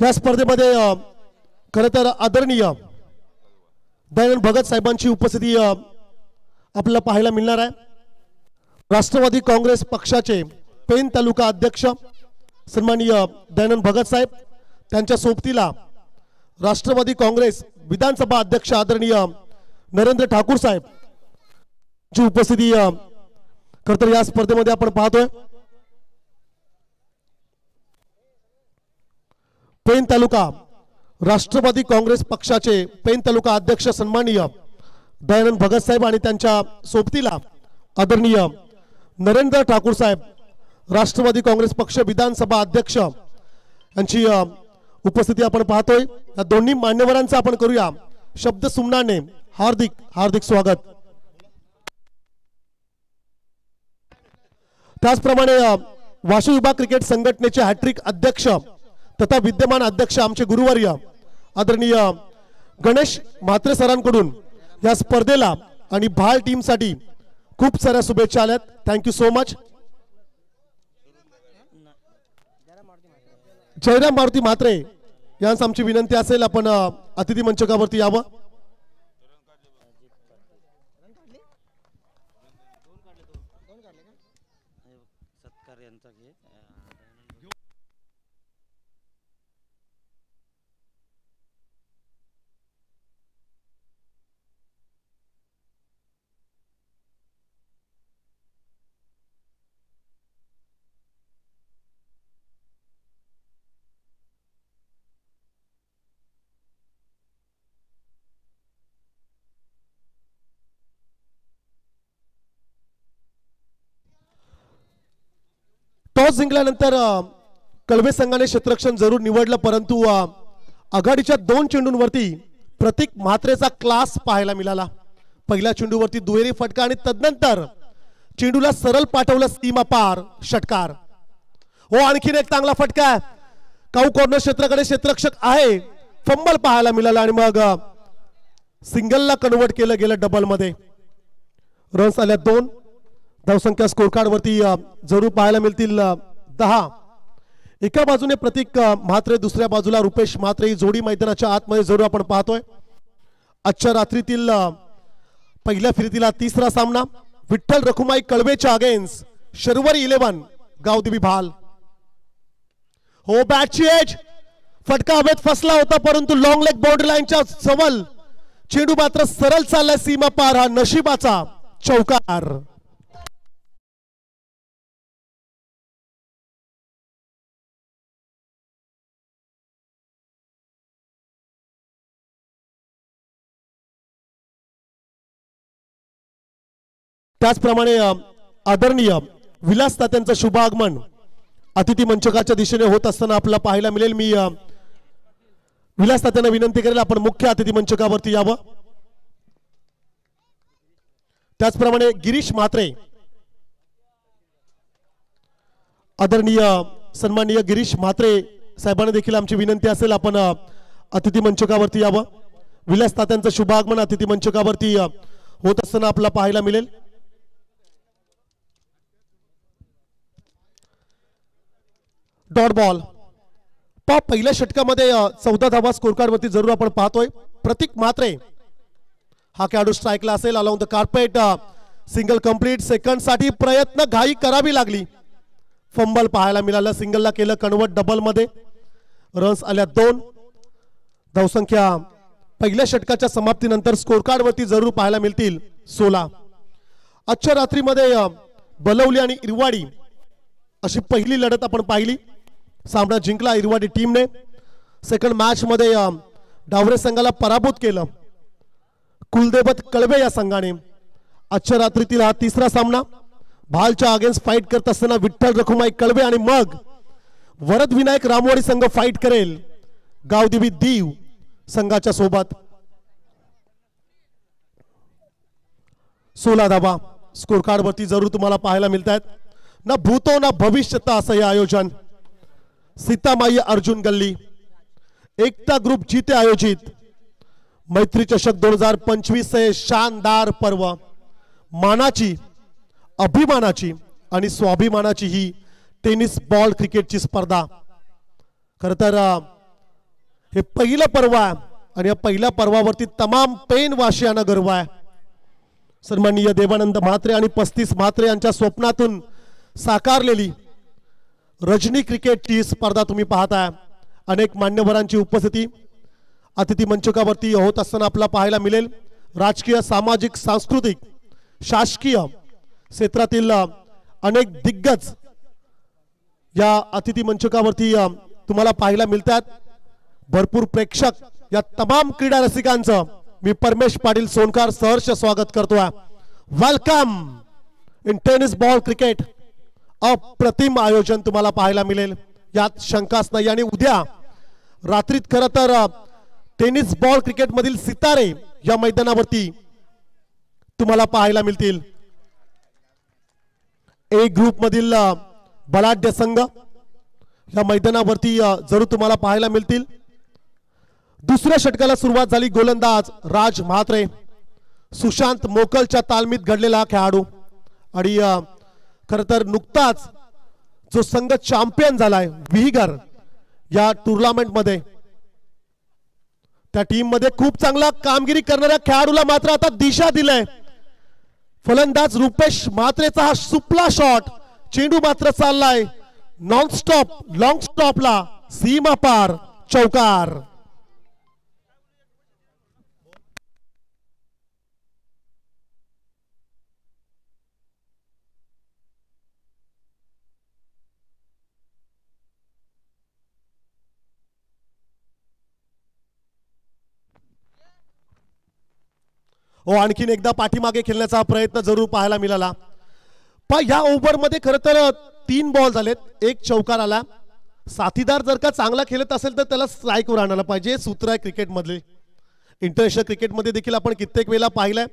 या स्पर्धेमध्ये खरं तर आदरणीय दयानंद भगत साहेबांची उपस्थिती आपल्याला पाहायला मिळणार आहे। राष्ट्रवादी काँग्रेस पक्षाचे पेन तालुका अध्यक्ष सन्माननीय दयानंद भगत साहेब, त्यांच्या सोबतीला राष्ट्रवादी काँग्रेस विधानसभा अध्यक्ष आदरणीय नरेंद्र ठाकूर साहेब ची उपस्थिती खरं तर या स्पर्धेमध्ये आपण पाहतोय। पेन तालुका राष्ट्रवादी काँग्रेस पक्षाचे पेन तालुका अध्यक्ष सन्माननीय दयानंद भगत साहेब आणि त्यांच्या सोबतीला आदरणीय नरेंद्र ठाकूर साहेब राष्ट्रवादी काँग्रेस पक्ष विधानसभा अध्यक्ष यांची उपस्थिती आपण पाहतोय। या दोन्ही मान्यवरांचा आपण करूया शब्द सुमनाने हार्दिक हार्दिक स्वागत। त्याचप्रमाणे वाशिम विभाग क्रिकेट संघटनेचे हॅट्रिक अध्यक्ष तथा विद्यमान अध्यक्ष आमचे गुरुवर्य आदरणीय गणेश म्हात्रे सरांकडून या स्पर्धेला आणि भाल टीम साठी खूप साऱ्या शुभेच्छा आल्यात। Thank you so much. Jairam Maruti Mhatre yarns आमची विनंती असेल आपण अतिथी मंचकावरती यावं। टॉस जिंकल्यानंतर कळवे संघाने क्षेत्ररक्षण जरूर निवडलं, परंतु आघाडीच्या 2 चेंडूंवरती प्रतीक म्हात्रेचा क्लास पाहायला मिळाला। पहिल्या चेंडूवरती दुहेरी फटका आणि तदनंतर चेंडूला सरळ पाठवलं सीमा पार षटकार। हो, आणखीन एक चांगला फटका, काऊ कॉर्नर क्षेत्राकडे क्षेत्ररक्षक आहे, फंबल पाहायला मिळाला आणि मग सिंगलला कन्वर्ट केलं गेलं डबल मध्ये। रन्स आल्या 2। धावसंख्या स्कोर कार्ड वरती जरूर पाहायला मिळतील 10। एका बाजूने प्रतीक म्हात्रे, दुसऱ्या बाजूला रुपेश म्हात्रे ही जोडी मैदानाच्या आतमध्ये जरूर आपण पाहतोय। आजच्या रात्रीतील पहिल्या फेरीतील तिसरा सामना विठ्ठल रखुमाई कळवेच्या अगेन्स्ट शर्वरी 11 गावदेवी भाल। हो, बॅटची एज, फटका हवेत फसला होता, परंतु लॉंग लेग बाउंड्री लाईनच्या सवल चेंडू मात्र सरळ चाललाय सीमा पार, हा नशिबाचा चौकार। त्याचप्रमाणे आदरणीय विलास तात्यांचं शुभ आगमन अतिथी मंचकाच्या दिशेने होत असताना आपल्याला पाहायला मिळेल। मी विलास तात्यांना विनंती करेल आपण मुख्य अतिथी मंचकावरती यावं। त्याचप्रमाणे गिरीश म्हात्रे, आदरणीय सन्माननीय गिरीश म्हात्रे साहेबांना देखील आमची विनंती असेल आपण अतिथी मंचकावरती यावं। विलास तात्यांचं शुभ आगमन अतिथी मंचकावरती होत असताना आपल्याला पाहायला मिळेल। डॉट बॉल पहिल्या षटकामध्ये 14 धावा स्कोर कार्ड वरती जरूर आपण पाहतोय। प्रतीक म्हात्रे हा खेळाडू स्ट्राईकला असेल, along the carpet single complete. Second साठी प्रयत्न घाई करावी लागली, फंबल पाहायला मिळालं, सिंगलला केलं कन्वर्ट डबल मध्ये। रन्स आल्या 2। धावसंख्या पहिल्या षटकाच्या समाप्तीनंतर स्कोर कार्ड वरती जरूर पाहायला मिळतील 16। आजच्या रात्रीमध्ये बलवली आणि इरवाडी अशी पहिली लढत आपण पाहिली। सामना जिंकला इरवाडी टीमने। सेकंड मॅच मध्ये डावरे संघाला पराभूत केलं कुलदेवत कळवे या संघाने। आजच्या रात्रीतील हा तिसरा सामना भालच्या अगेन्स्ट फाईट करत असताना विठ्ठल रखुमाई कळवे आणि मग वरद विनायक रामवाडी संघ फाईट करेल गावदेवी दीव संघाच्या सोबत। 16 धावा स्कोर कार्ड वरती जरूर तुम्हाला पाहायला मिळतात। ना भूतो ना भविष्यता असं हे आयोजन सीतामाई अर्जुन गल्ली एकता ग्रुप जीते आयोजित मैत्री चषक 2025 हे शानदार पर्व, मानाची, अभिमानाची आणि स्वाभिमानाची ही टेनिस बॉल क्रिकेटची स्पर्धा खरं तर हे पहिलं पर्व आहे आणि या पहिल्या पर्वावरती तमाम पेन वासियांना गर्व आहे. सन्माननीय देवानंद म्हात्रे आणि 35 म्हात्रे यांच्या स्वप्नातून साकारलेली रजनी क्रिकेटची स्पर्धा तुम्ही पाहताय. अनेक मान्यवरांची उपस्थिती अतिथी मंचकावरती होत असताना आपल्याला पाहायला मिळेल. राजकीय, सामाजिक, सांस्कृतिक, शासकीय क्षेत्रातील अनेक दिग्गज या अतिथी मंचकावरती तुम्हाला पाहायला मिळतात. भरपूर प्रेक्षक या तमाम क्रीडा रसिकांचं मी परमेश पाटील सोनकार सहर्ष स्वागत करतोय. Welcome in tennis ball cricket. अप्रतिम आयोजन तुम्हाला पाहायला मिळेल, यात शंकाच नाही. आणि उद्या रात्रीत खरं तर टेनिस बॉल क्रिकेट मधील सितारे या मैदानावरती तुम्हाला पाहायला मिळतील. ए ग्रुप मधील बलाढ्य संघ या मैदानावरती जरूर तुम्हाला पाहायला मिळतील. दुसऱ्या षटकाला सुरुवात झाली. गोलंदाज राज म्हात्रे, सुशांत मोकलच्या तालमीत घडलेला खेळाडू आणि खरं तर नुकताच जो संघ चॅम्पियन झालाय विहिगर या टुर्नामेंट मध्ये, त्या टीम मध्ये खूप चांगला कामगिरी करणाऱ्या खेळाडूला मात्र आता दिशा दिलाय. फलंदाज रुपेश म्हात्रेचा हा सुपला शॉट, चेंडू मात्र चाललाय नॉन स्टॉप लॉंग स्टॉपला, सीमा पार, चौकार. हो, आणखीन एकदा पाठीमागे खेळण्याचा प्रयत्न जरूर पाहायला मिळाला. पण या ओव्हर मध्ये खरं तर 3 बॉल झालेत, 1 चौकार आला. साथीदार जर का चांगला खेळत असेल तर त्याला स्ट्राईकवर आणायला पाहिजे. सूत्र आहे क्रिकेट मधले. इंटरनॅशनल क्रिकेट मध्ये देखील आपण कित्येक वेळा पाहिलंय.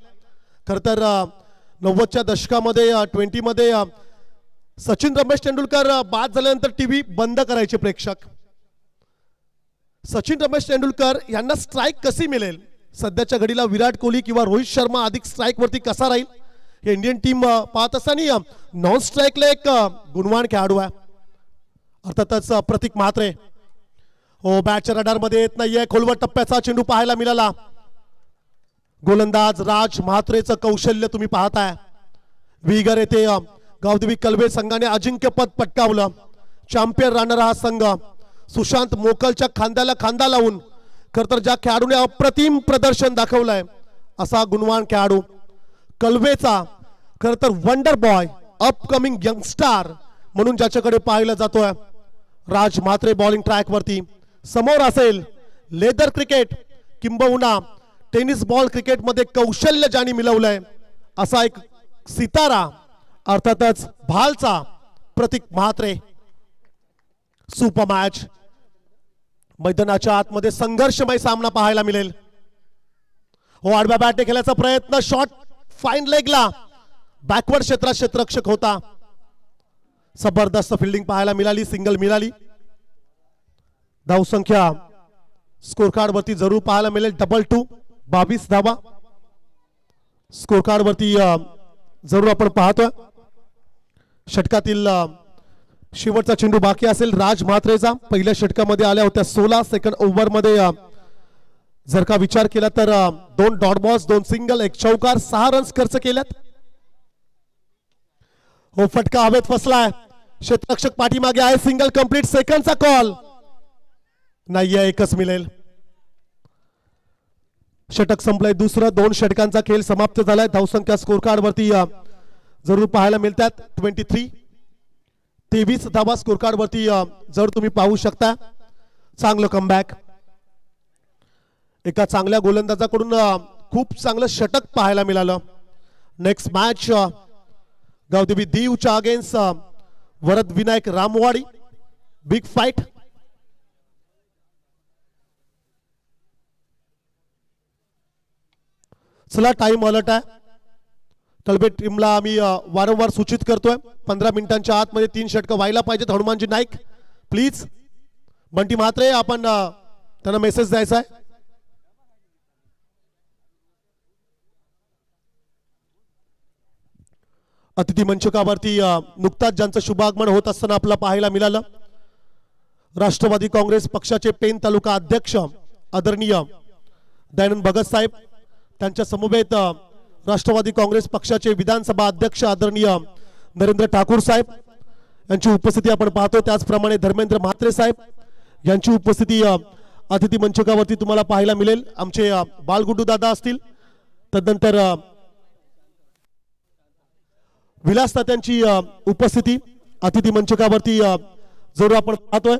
खरं तर 90च्या दशकामध्ये 20 मध्ये सचिन रमेश तेंडुलकर बाद झाल्यानंतर टीव्ही बंद करायचे प्रेक्षक. सचिन रमेश तेंडुलकर यांना स्ट्राईक कशी मिळेल, सध्याच्या घडीला विराट कोहली किंवा रोहित शर्मा अधिक स्ट्राईक वरती कसा राहील हे इंडियन टीम पाहत असताना नॉन स्ट्राईकला एक गुणवान खेळाडू आहे अर्थातच प्रतीक म्हात्रे. हो, बॅटच्या रडार मध्ये येत नाहीये. खोलवर टप्प्याचा चेंडू पाहायला मिळाला. गोलंदाज राज म्हात्रेचं कौशल्य तुम्ही पाहताय. विगर येथे गावदेवी कलवे संघाने अजिंक्यपद पटकावलं. चॅम्पियन राहणारा हा संघ सुशांत मोकलच्या खांद्याला खांदा लावून खरं तर ज्या खेळाडूने अप्रतिम प्रदर्शन दाखवलंय असा गुणवान खेळाडू कलवेचा खरं तर वंडर बॉय, अपकमिंग यंगस्टार म्हणून ज्याच्याकडे पाहिलं जातोय. राज म्हात्रे बॉलिंग ट्रॅक वरती समोर असेल. लेदर क्रिकेट किंबहुना टेनिस बॉल क्रिकेट मध्ये कौशल्य ज्यांनी मिळवलंय असा एक सितारा अर्थातच भालचा प्रतीक म्हात्रे. Super match. मैदानाच्या आतमध्ये संघर्षमय सामना पाहायला मिळेल. हो, आडव्या बॅटने खेळण्याचा प्रयत्न, शॉट फाईन लेगला, बॅकवर्ड क्षेत्रात क्षेत्ररक्षक होता. जबरदस्त फिल्डिंग पाहायला मिळाली, सिंगल मिळाली. धावसंख्या स्कोर कार्ड वरती जरूर पाहायला मिळेल 22, 22 धावा स्कोर कार्ड वरती जरूर आपण पाहतोय. षटकातील शेवटचा चेंडू बाकी असेल राज म्हात्रेचा. पहिल्या षटकामध्ये आल्या होत्या 16. सेकंड ओव्हर मध्ये जर का विचार केला तर 2 डॉट बॉल्स, 2 सिंगल, 1 चौकार, 6 रन्स खर्च केल्यात. हो, फटका हवेत फसलाय. क्षेत्ररक्षक पाठीमागे आहे. Single complete. सेकंडचा कॉल नाहीये, एकच मिळेल. षटक संपलंय. दुसरं 2 षटकांचा खेळ समाप्त झालाय. धावसंख्या स्कोर कार्ड वरती जरूर पाहायला मिळतात 23, 23 धावा स्कोर कार्ड वरती जर तुम्ही पाहू शकता. चांगलं कमबॅक. एका चांगल्या गोलंदाजाकडून खूप चांगलं षटक पाहायला मिळालं. नेक्स्ट मॅच गावदेवी दीवच्या against Varad Vinayak Ramwadi. Big fight. चला, टाइम अलर्ट आहे. कलबे टीमला आम्ही वारंवार सूचित करतोय 15 मिनिटांच्या आतमध्ये 3 षटक व्हायला पाहिजेत. हनुमानजी नाईक प्लीज. बंटी म्हात्रे आपण त्यांना मेसेज द्यायचा आहे. अतिथी मंचकावरती नुकताच ज्यांचं शुभागमन होत असताना आपल्याला पाहायला मिळालं राष्ट्रवादी काँग्रेस पक्षाचे पेन तालुका अध्यक्ष आदरणीय दयानंद भगत साहेब, त्यांच्या समवेत राष्ट्रवादी काँग्रेस पक्षाचे विधानसभा अध्यक्ष आदरणीय नरेंद्र ठाकूर साहेब यांची उपस्थिती आपण पाहतो। त्याचप्रमाणे धर्मेंद्र म्हात्रे साहेब यांची उपस्थिती अतिथी मंचकावरती तुम्हाला पाहायला मिळेल। आमचे बालगुड्डू दादा असतील, तदनंतर विलास तात्यांची उपस्थिती अतिथी मंचकावरती जरूर आपण पाहतोय।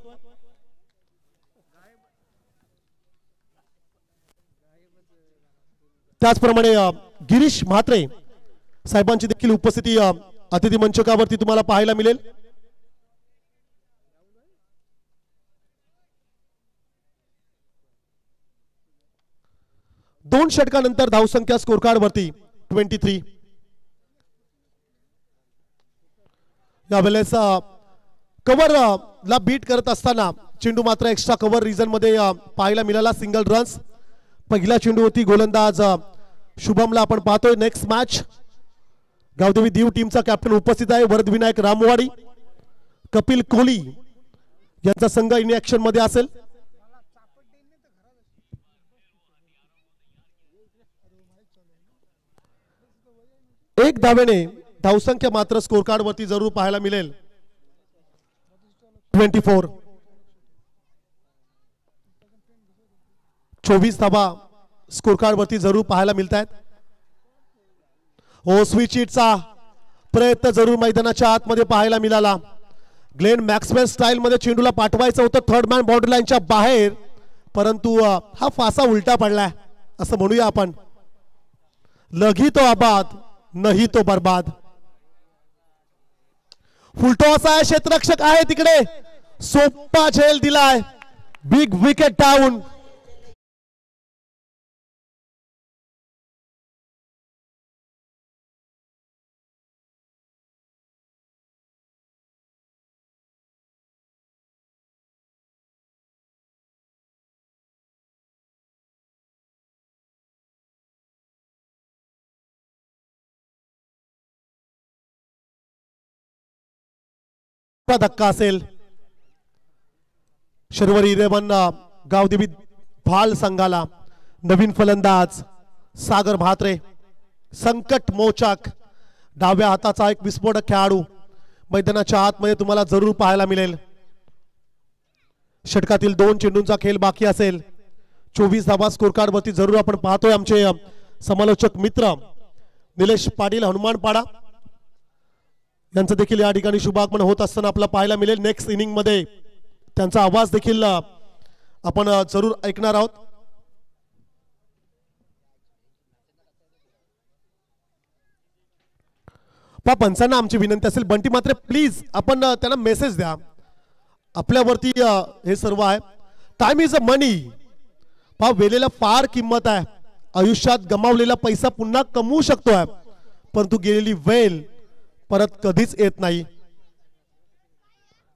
त्याचप्रमाणे गिरीश म्हात्रे साहेबांची देखील उपस्थिती अतिथी मंचकावरती तुम्हाला पाहायला मिळेल। दोन षटकानंतर धावसंख्या स्कोर कार्ड वरती 23। यावेळेस कव्हर ला बीट करत असताना चेंडू मात्र एक्स्ट्रा कव्हर रिजन मध्ये पाहायला मिळाला, सिंगल रन्स। पहिल्या चेंडूवरती गोलंदाज शुभमला आपण पाहतोय। नेक्स्ट मॅच गावदेवी दीव टीमचा कॅप्टन उपस्थित आहे, वरदविनायक रामवाडी, कपिल कोहली यांचा संघ इन ऍक्शन मध्ये असेल। एक धावेने धावसंख्या मात्र स्कोर कार्ड वरती जरूर पाहायला मिळेल 24। 24 धावा स्कोर कार्ड वरती जरूर पाहायला मिळत आहेत। हो, स्विच हिटचा प्रयत्न जरूर मैदानाच्या आतमध्ये पाहायला मिळाला। ग्लेन मॅक्सवेल स्टाईल मध्ये चेंडूला पाठवायचं होतं थर्ड मॅन बाउंड्री लाईनच्या बाहेर, परंतु हा फासा उलटा पडलाय असं म्हणूया आपण। लगी तो आबाद नाही तो बर्बाद। फुलटॉस आहे, क्षेत्ररक्षक आहे तिकडे, सोपा झेल दिलाय, बिग विकेट डाऊन। धक्का असेल। शर्वरी 11 गावदेवी भाल संघाला नवीन फलंदाज सागर म्हात्रे, संकट मोचक डाव्या हाताचा एक विस्फोटक खेळाडू मैदानाच्या आतमध्ये तुम्हाला जरूर पाहायला मिळेल। षटकातील 2 चेंडूंचा खेळ बाकी असेल। 24 धावा स्कोर कार्ड वरती जरूर आपण पाहतोय। आमचे समालोचक मित्र निलेश पाटील हनुमानपाडा यांचं देखील या ठिकाणी शुभागमन होत असताना आपल्याला पाहायला मिळेल। नेक्स्ट इनिंग मध्ये त्यांचा आवाज देखील आपण जरूर ऐकणार आहोत। पंचांना आमची विनंती असेल, बंटी मात्र प्लीज आपण त्यांना मेसेज द्या, आपल्यावरती हे सर्व आहे। टाइम इज अ मनी, वेळेला फार किंमत आहे। आयुष्यात गमावलेला पैसा पुन्हा कमवू शकतोय, परंतु गेलेली वेळ परत कधीच येत नाही।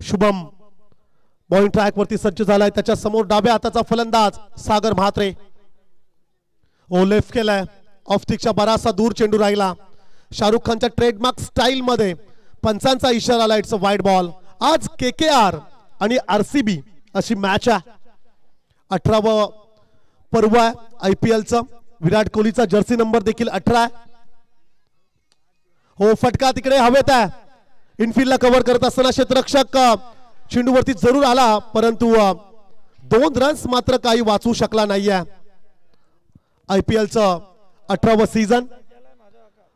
शुभम बॉलिंग ट्रॅक वरती सज्ज झालाय, त्याच्या समोर डाव्या हाताचा फलंदाज सागर म्हात्रे। ओ लेफ्ट केलाय, ऑफ स्टिकच्या बराचसा दूर चेंडू राहिला। शाहरुख खानच्या ट्रेडमार्क स्टाईल मध्ये पंचांचा इशारा आला, इट्स अ वाईड बॉल। आज KKR आणि RCB अशी मॅच आहे। 18वा पर्व आहे IPL चं। विराट कोहलीचा जर्सी नंबर देखील 18 आहे। हो, फटका तिकडे हवेत आहे, इनफिल्डला कव्हर करत असताना क्षेत्ररक्षक चेंडूवरती जरूर आला, परंतु 2 रन्स मात्र काही वाचवू शकला नाहीये। IPL चं 18वं सीझन,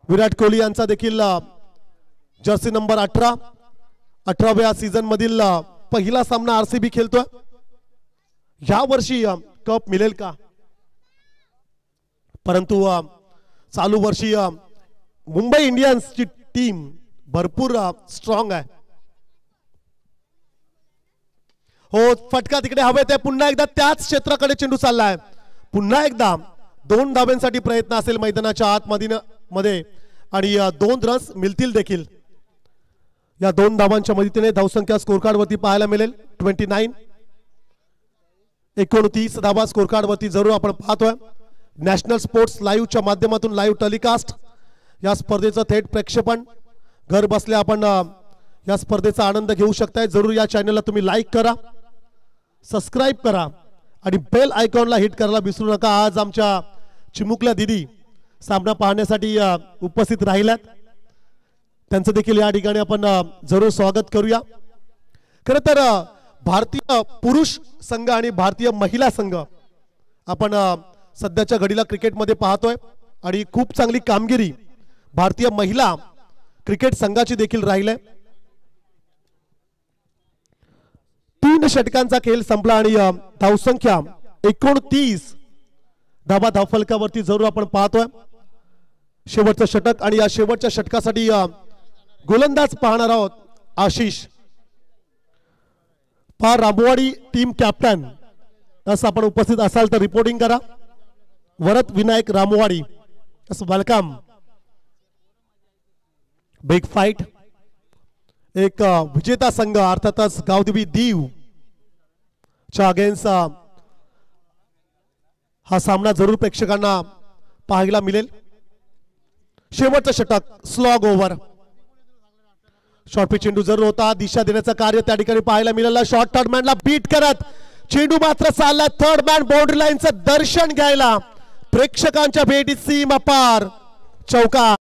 विराट कोहली यांचा देखील जर्सी नंबर 18, 18व्या सीझन मधील पहिला सामना RCB खेळतोय। या वर्षी कप मिळेल का? परंतु चालू वर्षी मुंबई इंडियन्सची टीम भरपूर स्ट्रॉंग आहे। हो, फटका तिकडे हवेत आहे, पुन्हा एकदा त्याच क्षेत्राकडे चेंडू चाललाय। पुन्हा एकदा 2 धाब्यांसाठी प्रयत्न असेल मैदानाच्या आतमध्ये आणि 2 रन्स मिळतील देखील। या 2 धावांच्या मदतीने धावसंख्या स्कोर कार्ड वरती पाहायला मिळेल 29। 29 धावा स्कोर कार्ड वरती जरूर आपण पाहतोय। नॅशनल स्पोर्ट्स लाईव्हच्या माध्यमातून लाईव्ह टेलिकास्ट या स्पर्धेचं थेट प्रक्षेपण घर बसल्या आपण या स्पर्धेचा आनंद घेऊ शकताय। जरूर या चॅनलला तुम्ही लाईक करा, सबस्क्राईब करा आणि बेल आयकॉनला हिट करायला विसरू नका। आज आमच्या चिमुकल्या दिदी सामना पाहण्यासाठी उपस्थित राहिल्यात, त्यांचं देखील या ठिकाणी आपण जरूर स्वागत करूया। खरं तर भारतीय पुरुष संघ आणि भारतीय महिला संघ आपण सध्याच्या घडीला क्रिकेटमध्ये पाहतोय आणि खूप चांगली कामगिरी भारतीय महिला क्रिकेट संघाची देखील राहिली। 3 षटकांचा खेळ संपला आणि धावसंख्या 29 धाबा धावफलकावरती जरूर आपण पाहतोय। शेवटचं षटक आणि या शेवटच्या षटकासाठी गोलंदाज पाहणार आहोत आशिष पार रामवाडी टीम कॅप्टन असं आपण उपस्थित असाल तर रिपोर्टिंग करा। वरद विनायक रामवाडी असं वेलकम। बिग फाइट एक विजेता संघ अर्थातच गावदेवी दीव च्या अगेन्स्ट हा सामना जरूर प्रेक्षकांना पाहायला मिळेल। शेवटचं षटक स्लॉग ओव्हर शॉर्ट पिच चेंडू जरूर होता, दिशा देण्याचं कार्य त्या ठिकाणी पाहायला मिळालं। शॉर्ट थर्ड मॅनला बीट करत चेंडू मात्र चालला थर्ड मॅन बाउंड्री लाईनचं दर्शन घ्यायला, प्रेक्षकांच्या भेटीत सीमा पार चौका।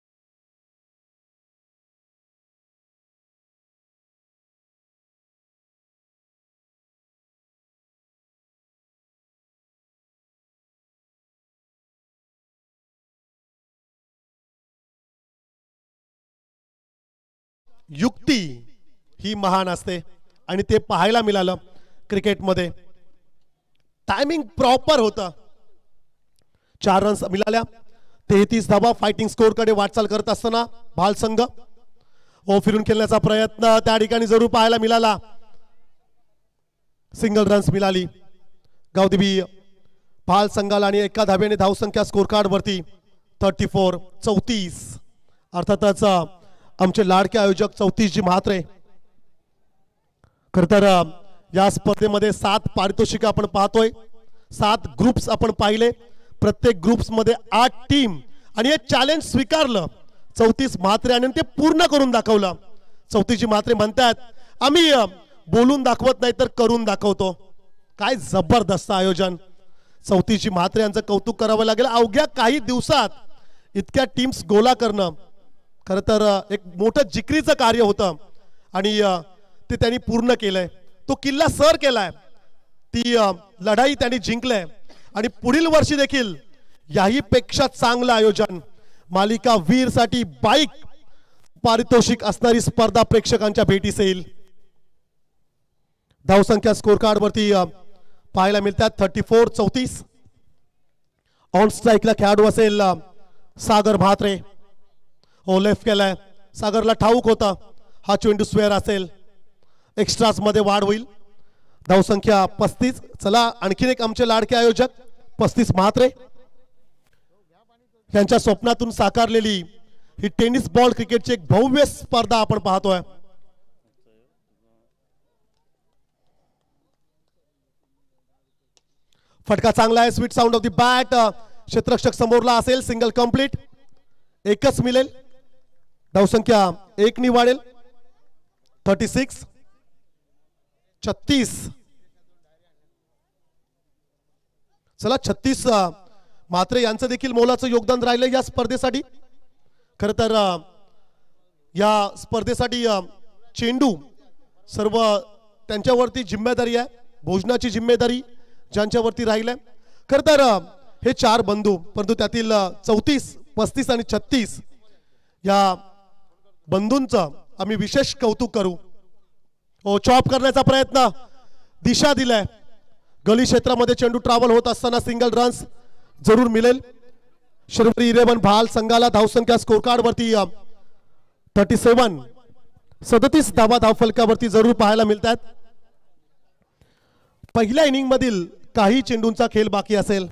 युक्ती ही महान असते आणि ते पाहायला मिळालं क्रिकेटमध्ये। टायमिंग प्रॉपर होता, 4 रन्स मिळाल्या, 33 धावा। फायटिंग स्कोर कडे वाटचाल करत असताना भाल संघ फिरून खेळण्याचा प्रयत्न त्या ठिकाणी जरूर पाहायला मिळाला, सिंगल रन्स मिळाली गावदेवी भाल संघाला आणि एका धाब्याने धावसंख्या स्कोर कार्ड वरती 34 अर्थातच आमचे लाडके आयोजक 34 जी म्हात्रे। खरं तर या स्पर्धेमध्ये 7 पारितोषिक आपण पाहतोय, 7 ग्रुप्स आपण पाहिले, प्रत्येक ग्रुप्स मध्ये 8 टीम आणि हे चॅलेंज स्वीकारलं 34 म्हात्रे आणि ते पूर्ण करून दाखवलं। 34 जी म्हात्रे म्हणतात आम्ही बोलून दाखवत नाही तर करून दाखवतो। काय जबरदस्त आयोजन, 34 जी म्हात्रे यांचं कौतुक करावं लागेल। अवघ्या काही दिवसात इतक्या टीम्स गोला करणं खरं तर एक मोठं जिकरीचं कार्य होतं आणि ते त्यांनी पूर्ण केलंय, तो किल्ला सर केलाय, ती लढाई त्यांनी जिंकलंय आणि पुढील वर्षी देखील याही पेक्षा चांगलं आयोजन मालिका वीर साठी बाईक पारितोषिक असणारी स्पर्धा प्रेक्षकांच्या भेटीस येईल। धावसंख्या स्कोर कार्ड वरती पाहायला मिळतात 34 ऑन स्ट्राइकला खेळाडू असेल सागर म्हात्रे, लेफ्ट केलाय, सागरला ठाऊक होता हा चेंडू स्क्वेअर असेल, एक्स्ट्राज मध्ये वाढ होईल। धावसंख्या 35। चला आणखीन एक आमचे लाडके आयोजक 35 म्हात्रे यांच्या स्वप्नातून साकारलेली ही टेनिस बॉल क्रिकेटची एक भव्य स्पर्धा आपण पाहतोय। फटका चांगला आहे, sweet sound of the bat, क्षेत्ररक्षक समोरला असेल, सिंगल कंप्लीट, एकच मिळेल, धावसंख्या 1 नी वाढेल। 36 चला 36 म्हात्रे यांचं देखील मोलाचं योगदान राहिलं या स्पर्धेसाठी। खरं तर या स्पर्धेसाठी चेंडू सर्व त्यांच्यावरती जिम्मेदारी आहे, भोजनाची जिम्मेदारी ज्यांच्यावरती राहिली। खरं तर हे 4 बंधू, परंतु त्यातील 34, 35 आणि 36 या बंधूंचं आम्ही विशेष कौतुक करू। चॉप करण्याचा प्रयत्न, दिशा दिलाय, गली क्षेत्रामध्ये चेंडू ट्रॅव्हल होत असताना सिंगल रन्स जरूर मिळेल। शिरवली 11 भाल संघाला धावसंख्या स्कोर कार्ड वरती 37 धावा धावफलकावरती जरूर पाहायला मिळतात। पहिल्या इनिंग मधील काही चेंडूंचा खेळ बाकी असेल।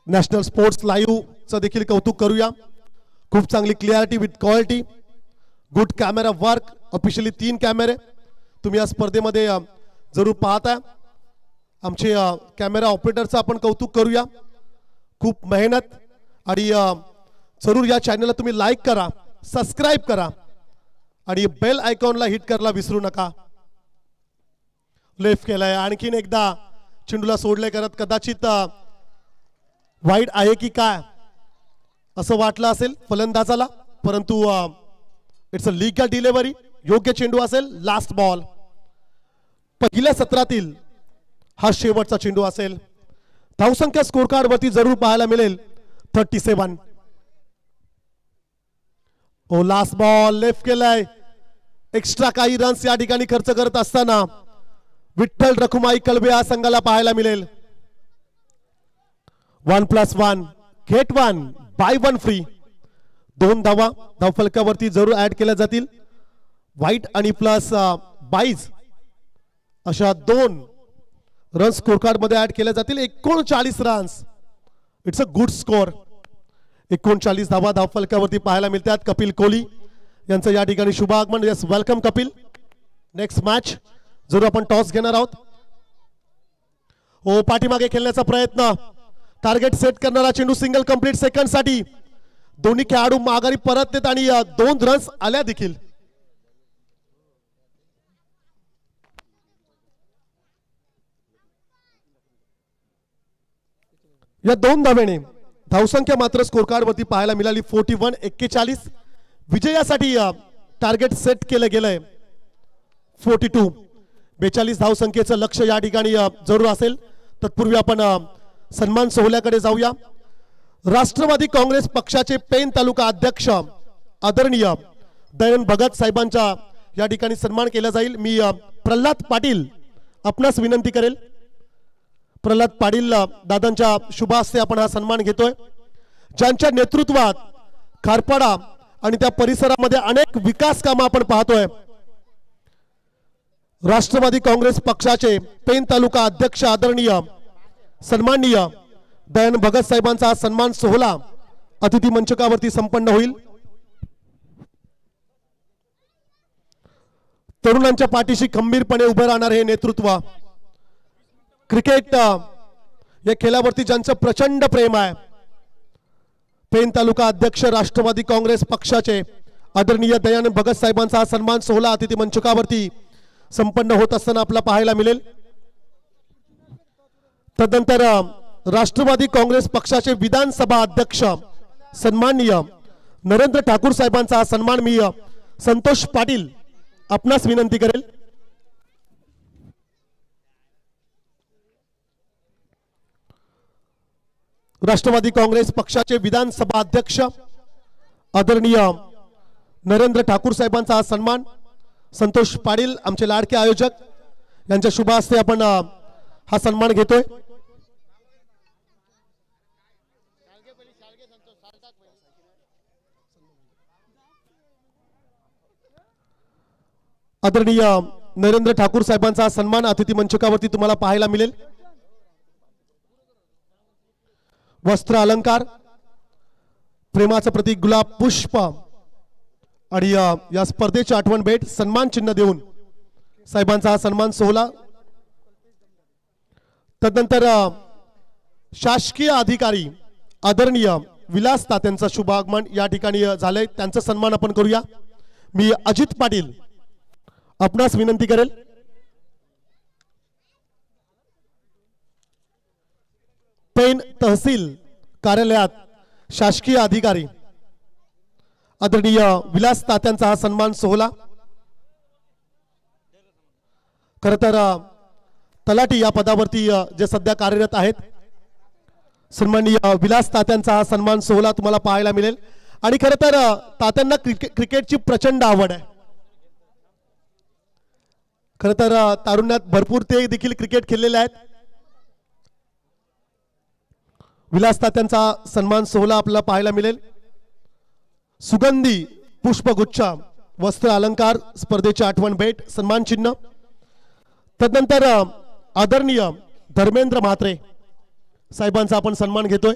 नॅशनल स्पोर्ट्स लाईव्ह चं देखील कौतुक करूया, खूप चांगली clarity with quality, good camera work, officially 3 कॅमेरे तुम्ही या स्पर्धेमध्ये जरूर पाहताय। आमचे कॅमेरा ऑपरेटरचं आपण कौतुक करूया, खूप मेहनत आणि जरूर या चॅनलला तुम्ही लाईक करा, सबस्क्राईब करा आणि बेल आयकॉनला हिट करायला विसरू नका। लेफ्ट केलाय, आणखीन एकदा चेंडूला सोडले करत, कदाचित वाईड आहे की काय असं वाटलं असेल फलंदाजाला, परंतु इट्स अ लीगल डिलिव्हरी, योग्य चेंडू असेल. लास्ट बॉल, पहिल्या सत्रातील हा शेवटचा चेंडू असेल. धावसंख्या स्कोर कार्ड वरती जरूर पाहायला मिळेल 37. ओ लास्ट बॉल लेफ्ट केलाय. एक्स्ट्रा काही रन्स या ठिकाणी खर्च करत असताना विठ्ठल रखुमाई कळबे या संघाला पाहायला मिळेल. 1+1 गेट 1 बाय 1 फ्री. 2 धावा धावफलकावरती जरूर ऍड केल्या जातील. व्हाईट आणि प्लस 22 अशा 2 रन स्कोर कार्ड मध्ये ऍड केल्या जातील. 39 runs, it's a good score. 39 धावा धावफलकावरती पाहायला मिळतात. कपिल कोहली यांचं या ठिकाणी शुभ आगमन. Yes, welcome Kapil. Next match जरूर आपण टॉस घेणार आहोत. हो, पाठीमागे खेळण्याचा प्रयत्न, टार्गेट सेट करणारा चेंडू, सिंगल कंप्लीट सेकंड साठी. दोन्ही खेळाडू माघारी परतलेत आणि 2 रन्स आल्या देखील. या 2 धावेने धावसंख्या मात्र स्कोर कार्ड वरती पाहायला मिळाली 41-41. विजयासाठी टार्गेट सेट केलं गेलंय 42. 42 धावसंख्येचं लक्ष या ठिकाणी जरूर असेल. तत्पूर्वी आपण सन्मान सोहळ्याकडे जाऊया. राष्ट्रवादी काँग्रेस पक्षाचे पेन तालुका अध्यक्ष आदरणीय दयानंद भगत साहेबांचा या ठिकाणी सन्मान केला जाईल. मी प्रल्हाद पाटील आपणास विनंती करेल. प्रल्हाद पाटील दादांच्या शुभ हस्ते आपण हा सन्मान घेतोय. ज्यांच्या नेतृत्वात खारपाडा आणि त्या परिसरामध्ये अनेक विकास कामं आपण पाहतोय. राष्ट्रवादी काँग्रेस पक्षाचे पेन तालुका अध्यक्ष आदरणीय सन्माननीय दयानंद भगत साहेबांचा सन्मान सोहळा अतिथी मंचकावरती संपन्न होईल. तरुणांच्या पाठीशी खंबीरपणे उभे राहणार हे नेतृत्व, क्रिकेट या खेळावरती ज्यांचं प्रचंड प्रेम आहे. पेन तालुका अध्यक्ष राष्ट्रवादी काँग्रेस पक्षाचे आदरणीय दयानंद भगत साहेबांचा सन्मान सोहळा अतिथी मंचकावरती संपन्न होत असताना आपल्याला पाहायला मिळेल. तदनंतर राष्ट्रवादी काँग्रेस पक्षाचे विधानसभा अध्यक्ष सन्माननीय नरेंद्र ठाकूर साहेबांचा सन्मान मी संतोष पाटील आपणास विनंती करेल. राष्ट्रवादी काँग्रेस पक्षाचे विधानसभा अध्यक्ष आदरणीय नरेंद्र ठाकूर साहेबांचा सन्मान संतोष पाटील आमचे लाडके आयोजक यांच्या शुभ हस्ते आपण हा सन्मान घेतोय. आदरणीय नरेंद्र ठाकूर साहेबांचा सन्मान अतिथी मंचकावरती तुम्हाला पाहायला मिळेल. वस्त्र अलंकार, प्रेमाचं प्रतीक गुलाब पुष्प आणि या स्पर्धेची आठवण भेट सन्मान चिन्ह देऊन साहेबांचा हा सन्मान सोहळा. तदनंतर शासकीय अधिकारी आदरणीय विलास तात्यांचं शुभ आगमन या ठिकाणी झालंय. त्यांचा सन्मान आपण करूया. मी अजित पाटील आपणास विनंती करेल. पेन तहसील कार्यालयात शासकीय अधिकारी आदरणीय विलास तात्यांचा हा सन्मान सोहळा. खरं तर तलाठी या पदावरती जे सध्या कार्यरत आहेत सन्माननीय विलास तात्यांचा हा सन्मान सोहळा तुम्हाला पाहायला मिळेल. आणि खरं तर तात्यांना क्रिकेटची प्रचंड आवड आहे. खरं तर तारुण्यात भरपूर ते देखील क्रिकेट खेळलेले आहेत. विलास तात्यांचा सन्मान सोहळा आपल्याला पाहायला मिळेल. सुगंधी पुष्पगुच्छ वस्त्र अलंकार स्पर्धेची आठवण भेट सन्मान चिन्ह. तदनंतर आदरणीय धर्मेंद्र म्हात्रे साहेबांचा आपण सन्मान घेतोय.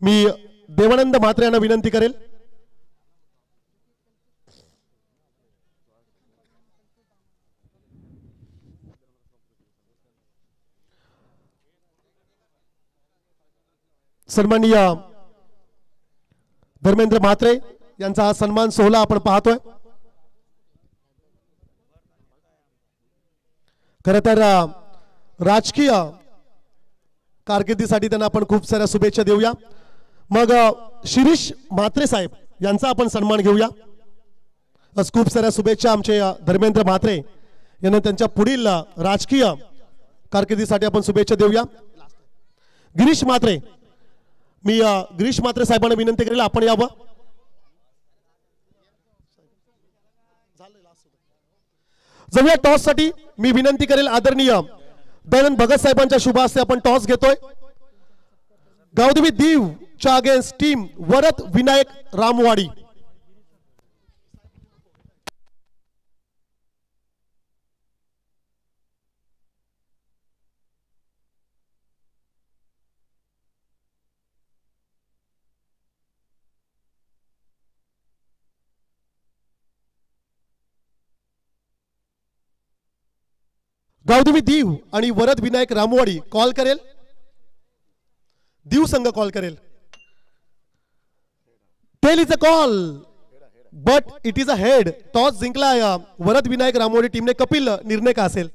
मी देवानंद म्हात्रे यांना विनंती करेल. सन्माननीय धर्मेंद्र म्हात्रे यांचा हा सन्मान सोहळा आपण पाहतोय. खरं तर राजकीय कारकिर्दीसाठी त्यांना आपण खूप साऱ्या शुभेच्छा देऊया. मग शिरीष म्हात्रे साहेब यांचा आपण सन्मान घेऊया. खूप साऱ्या शुभेच्छा आमचे धर्मेंद्र म्हात्रे यांना त्यांच्या पुढील राजकीय कारकिर्दीसाठी आपण शुभेच्छा देऊया. गिरीश म्हात्रे, मी गिरीश म्हात्रे साहेबांना विनंती करेल आपण यावं. जाऊया टॉस साठी. मी विनंती करेल आदरणीय दयानंद भगत साहेबांच्या शुभ हस्ते आपण टॉस घेतोय. गावदेवी दीव च्या अगेन्स्ट टीम वरद विनायक रामवाडी. गावदेवी दीव आणि वरद विनायक रामवाडी कॉल करेल. दीव संघ कॉल करेल. Tail is a call but it is a head. Toss जिंकला वरद विनायक रामवाडी टीमने. कपिल, निर्णय का असेल?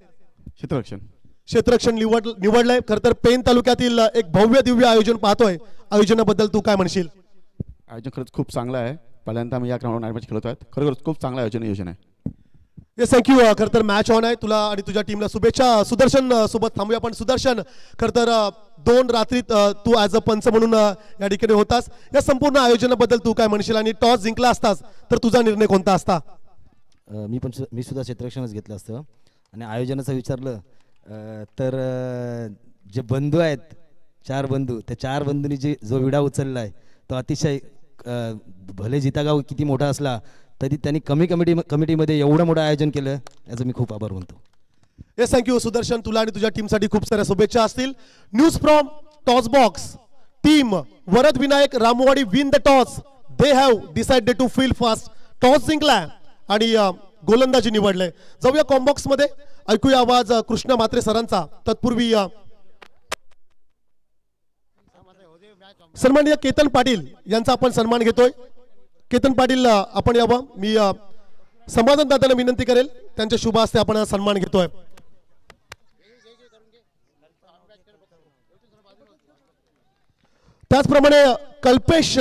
क्षेत्ररक्षण निवडलंय. खरं तर पेन तालुक्यातील एक भव्य दिव्य आयोजन पाहतोय. आयोजनाबद्दल तू काय म्हणशील? आयोजन खरंच खूप चांगलं आहे. पहिल्यांदा आम्ही या ग्राउंडवर मॅच खेळत आहोत. खरोखर खूप चांगलं आयोजन आहे. Yes, thank you. खरं तर मॅच ऑन आहे. तुला आणि तुझ्या टीमला शुभेच्छा. सुदर्शन सोबत थांबूया आपण. सुदर्शन, खरं तर 2 रात्रीत तू ॲज अ पंच म्हणून या ठिकाणी होतास. या संपूर्ण आयोजनाबद्दल तू काय म्हणशील आणि टॉस जिंकला असतास तर तुझा निर्णय कोणता असता? मी सुद्धा क्षेत्ररक्षणच घेतलं असतं. आणि आयोजनाचं विचारलं तर जे बंधू आहेत, 4 बंधू, त्या 4 बंधूंनी जो विडा उचलला आहे तो अतिशय भले जितागाव किती मोठा असला तरी त्यांनी कमी कमिटीमध्ये एवढं मोठं आयोजन केलं, याचं मी खूप आभार मानतो. Yes, thank you Sudarshan. तुला आणि तुझ्या टीमसाठी खूप साऱ्या शुभेच्छा असतील. News from toss box. Team Varad Vinayak Ramwadi win the toss. They have decided to field fast. Toss जिंकलाय आणि गोलंदाजी निवडले. जाऊया कॉम्बॉक्स मध्ये. ऐकूया आवाज कृष्ण म्हात्रे सरांचा. तत्पूर्वी सन्माननीय केतन पाटील यांचा आपण सन्मान घेतोय. केतन पाटील आपण यावं. मी समाधान दादांना विनंती करेल, त्यांच्या शुभ हस्ते आपण सन्मान घेतोय. त्याचप्रमाणे कल्पेश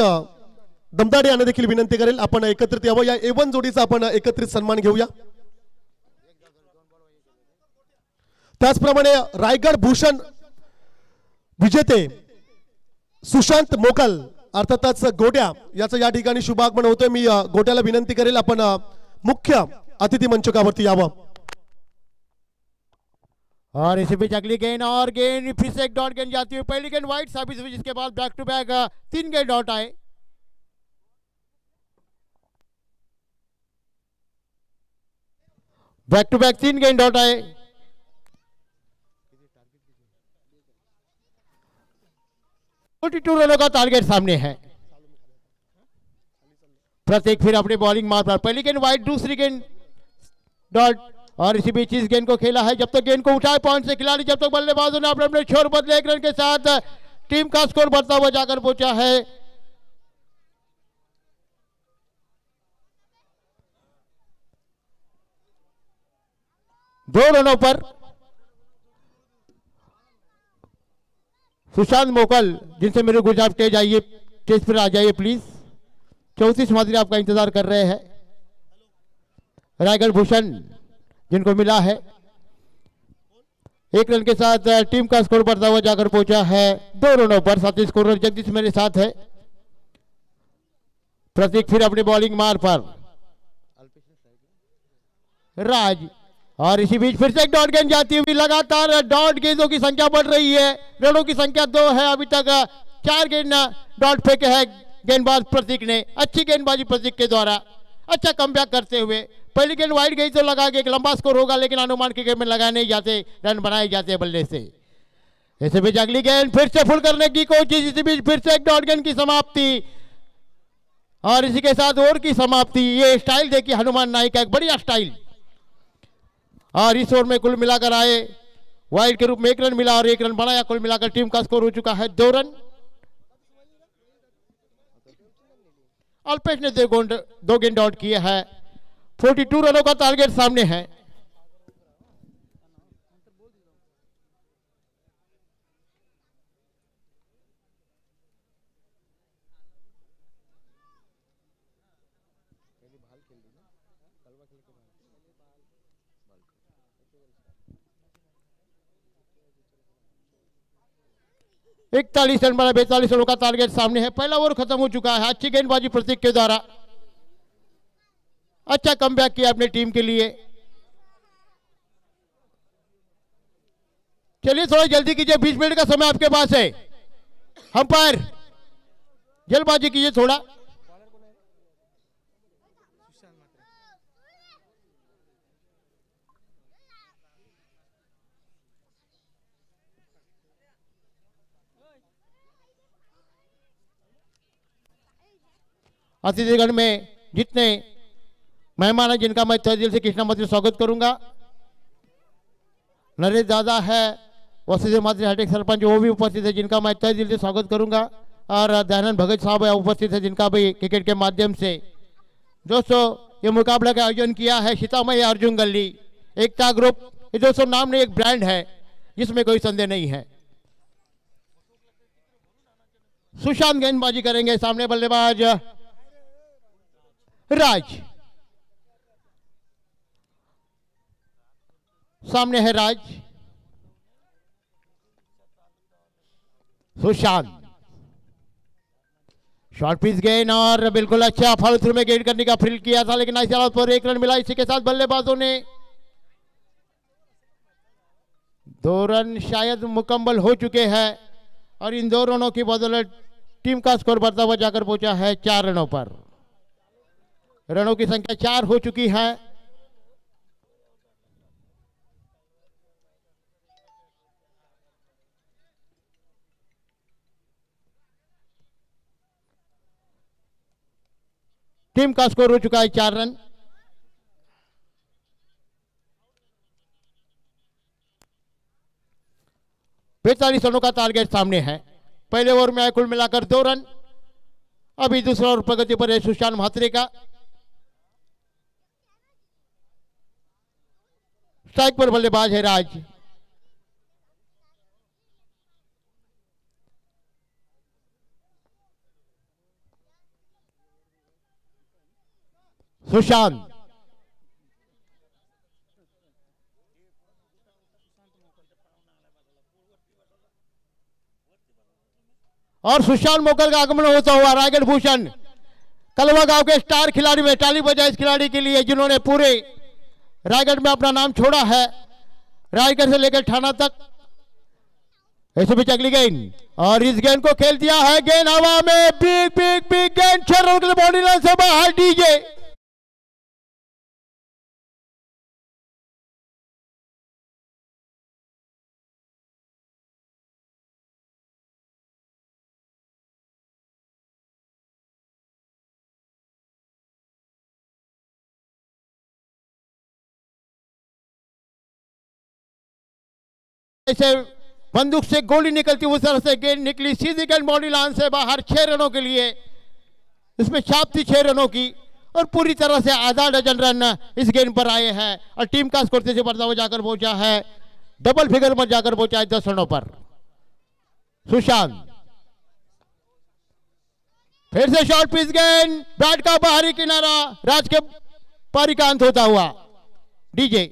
दमदाडे यांना देखील विनंती करेल आपण एकत्रित यावं. या A1 जोडीचा आपण एकत्रित सन्मान घेऊया. त्याचप्रमाणे रायगड भूषण विजेते सुशांत मोकल अर्थातच गोट्या याचं या ठिकाणी शुभागमन होतोय. मी गोट्याला विनंती करेल आपण मुख्य अतिथी मंचकावरती यावं. और इसी बीच अगली गेंद और गेंद फिर से एक डॉट गेंद जाती हुई. पहली गेंद वाइड साबित हुई, जिसके बाद बैक टू बैक 3 गेंद डॉट आए. बैक टू बैक 3 गेंद डॉट आए. टू रनों का टारगेट सामने है. प्रत्येक फिर अपनी बॉलिंग मार पर. पहली गेंद वाइड, दूसरी गेंद डॉट. और इसी बीच इस गेंद को खेला है. जब तक गेंद को उठाए पॉइंट से खिलाड़ी, जब तक बल्लेबाजों ने अपने अपने छोर बदले. 1 रन के साथ टीम का स्कोर बढ़ता हुआ जाकर पहुंचा है. दो रनों पर सुशांत मोकल, जिनसे मेरे गुजरात स्टेज आइए, स्टेज पर आ जाइए प्लीज. 34 मादरी आपका इंतजार कर रहे हैं. रायगढ़ भूषण जिनको मिला है 1 रन के साथ टीम का स्कोर बढ़ता हुआ जाकर पहुंचा है 2 रनों पर. साथी स्कोरर जगदीश मेरे साथ है. प्रतीक फिर अपनी बॉलिंग मार पर. राज, और इसी बीच फिर से एक डॉट गेंद जाती हुई. लगातार डॉट गेंदों की संख्या बढ़ रही है. रनों की संख्या 2 है. अभी तक 4 गेंद डॉट फेंके है गेंदबाज प्रतीक ने. अच्छी गेंदबाजी प्रतीक के द्वारा. अच्छा कमबैक करते हुए. पहली गेंद वाइड गई तो लगा के एक लंबा स्कोर होगा, लेकिन अनुमान के गेम में लगाए नहीं जाते, रन बनाए जाते बल्ले से. इसी बीच अगली गेंद फिर से फुल करने की कोशिश. इसी बीच फिर से एक डॉट गेंद की समाप्ति और इसी के साथ ओवर की समाप्ति. ये स्टाइल देखिए हनुमान नाइक का, एक बढ़िया स्टाइल. और इस ओवर में कुल मिलाकर आए वाइड के रूप में 1 रन मिला और 1 रन बनाया. कुल मिलाकर टीम का स्कोर हो चुका है 2 रन. अल्पेश ने 2 गेंद डॉट किए हैं. 42 रनों का टारगेट सामने है. इकतालीस रन बना 42 रनों का टारगेट सामने है। पहला ओवर खत्म हो चुका है। अच्छी गेंदबाजी प्रतीक के द्वारा, अच्छा कमबैक किया अपनी टीम के लिए। चलिए थोड़ा जल्दी कीजिए, 20 मिनट का समय आपके पास है। अंपायर जल्दबाजी कीजिए थोड़ा। अतिथिगण में जितने मेहमान हैं जिनका मैं तहे दिल से कृष्णा मंत्री स्वागत करूंगा। नरेश दादा है, वसुदेव मात्री हाटेक सरपंच, वो भी उपस्थित है जिनका मैं तहे दिल से स्वागत करूंगा। और दयानंद भगत साहब है उपस्थित है जिनका भी क्रिकेट के माध्यम से दोस्तों ये मुकाबला का आयोजन किया है सीतामढ़ी अर्जुन गली एकता ग्रुप। ये दोस्तों नाम नहीं एक ब्रांड है जिसमें कोई संदेह नहीं है। सुशांत गेंदबाजी करेंगे, सामने बल्लेबाज राज, सामने है राज। सुशांत शॉर्ट पिच गेंद और बिल्कुल अच्छा फॉलो थ्रू में गेंद करने का फील्ड किया था, लेकिन ऐसे हालात पर 1 रन मिला। इसी के साथ बल्लेबाजों ने 2 रन शायद मुकम्मल हो चुके हैं और इन 2 रनों की बदौलत टीम का स्कोर बढ़ता हुआ जाकर पहुंचा है 4 रनों पर। रनों की संख्या 4 हो चुकी है। टीम का स्कोर हो चुका है 4 रन। पैंतालीस रनों का टारगेट सामने है। पहले ओवर में आए कुल मिलाकर 2 रन। अभी दूसरा ओवर प्रगति पर है सुशांत म्हात्रे का। स्ट्राइक पर बल्लेबाज है राज। सुशांत और सुशांत मोकर का आगमन होता हुआ रायगढ़ भूषण कलवा गांव के स्टार खिलाड़ी में ताली बजाए इस खिलाड़ी के लिए जिन्होंने पूरे रायगढ़ में अपना नाम छोड़ा है, रायगढ़ से लेकर ठाणा तक। ऐसे भी अगली गेंद और इस गेंद को खेल दिया है, गेंद हवा में, बिग बिग बिग गेंद, 6 रन के लिए बॉडी लाइन से बाहर। डीजे ऐसे बंदूक से गोली निकलती उस तरह से गेंद निकली, सीधी गेंद बॉडी लाइन से बाहर 6 रनों के लिए। इसमें छाप थी 6 रनों की और पूरी तरह से आधा डजन रन इस गेंद पर आए हैं और टीम का स्कोर तेजी बढ़ता हुआ जाकर पहुंचा है, डबल फिगर में जाकर पहुंचा है 10 रनों पर। सुशांत फिर से शॉर्ट पिच गेंद, बैट का बाहरी किनारा, राज के पारी का अंत होता हुआ। डीजे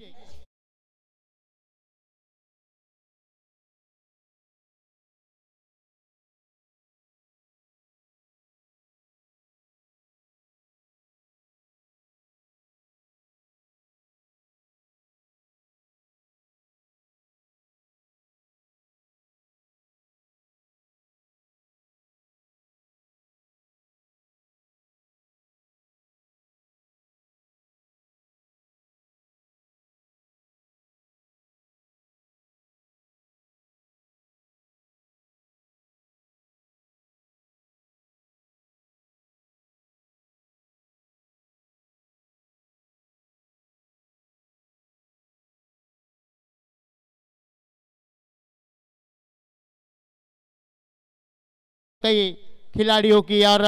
कई खिलाड़ियों की और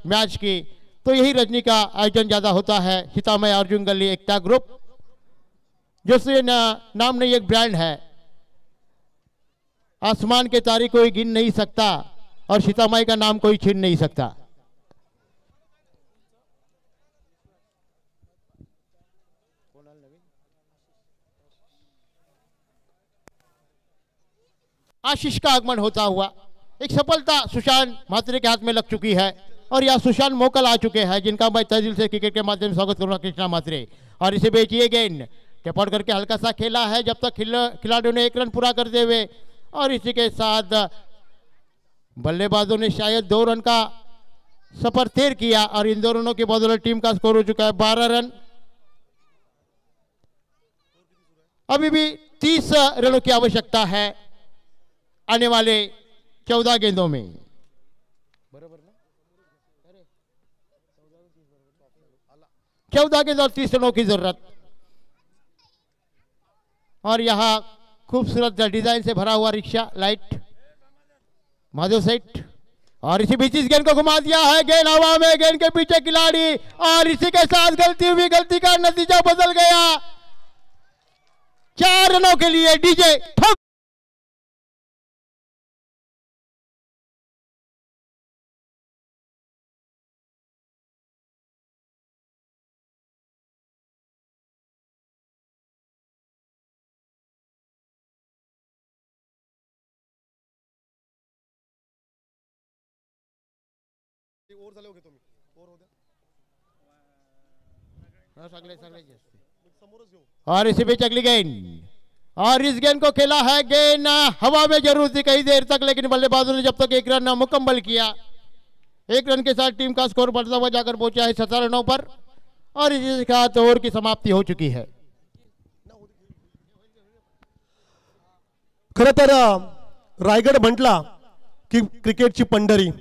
मैच की, तो यही रजनी का आयोजन ज्यादा होता है। सीतामढ़ी अर्जुन गली एकता ग्रुप, जो से नाम नहीं एक ब्रांड है। आसमान के तारे कोई गिन नहीं सकता और सीतामढ़ी का नाम कोई छीन नहीं सकता। आशीष का आगमन होता हुआ एक सफलता सुशांत म्हात्रे के हाथ में लग चुकी है और यहाँ सुशांत मोकल आ चुके हैं जिनका मैं तहे दिल से क्रिकेट के माध्यम से स्वागत करूंगा कृष्णा म्हात्रे। और इसे बेचिए गेंद टेपआउट करके हल्का सा खेला है जब तक खिलाड़ियों ने 1 रन पूरा करते हुए, और इसी के साथ बल्लेबाजों ने शायद 2 रन का सफर तैर किया और इन 2 रनों के बदौलत टीम का स्कोर हो चुका है 12 रन। अभी भी 30 रनों की आवश्यकता है आने वाले 14 गेंदों में। 14 गेंद और 30 रनों की जरूरत। और यहाँ खूबसूरत डिजाइन से भरा हुआ रिक्शा लाइट माधव सेठ, और इसी बीच इस गेंद को घुमा दिया है, गेंद हवा में, गेंद के पीछे खिलाड़ी, और इसी के साथ गलती हुई, गलती का नतीजा बदल गया। 4 रनों के लिए डीजे ठप। और इसी बीच अगली गेंद, और इस गेंद को खेला है, गेंद हवा में जरूर थी कई देर तक, लेकिन बल्लेबाजों ने जब तक 1 रन मुकम्मल किया, 1 रन के साथ टीम का स्कोर बढ़ता हुआ जाकर पहुंचा है 17 रनों पर, और इसी के साथ ओवर की समाप्ति हो चुकी है। खरं तर रायगड म्हटला की क्रिकेटची पंढरी,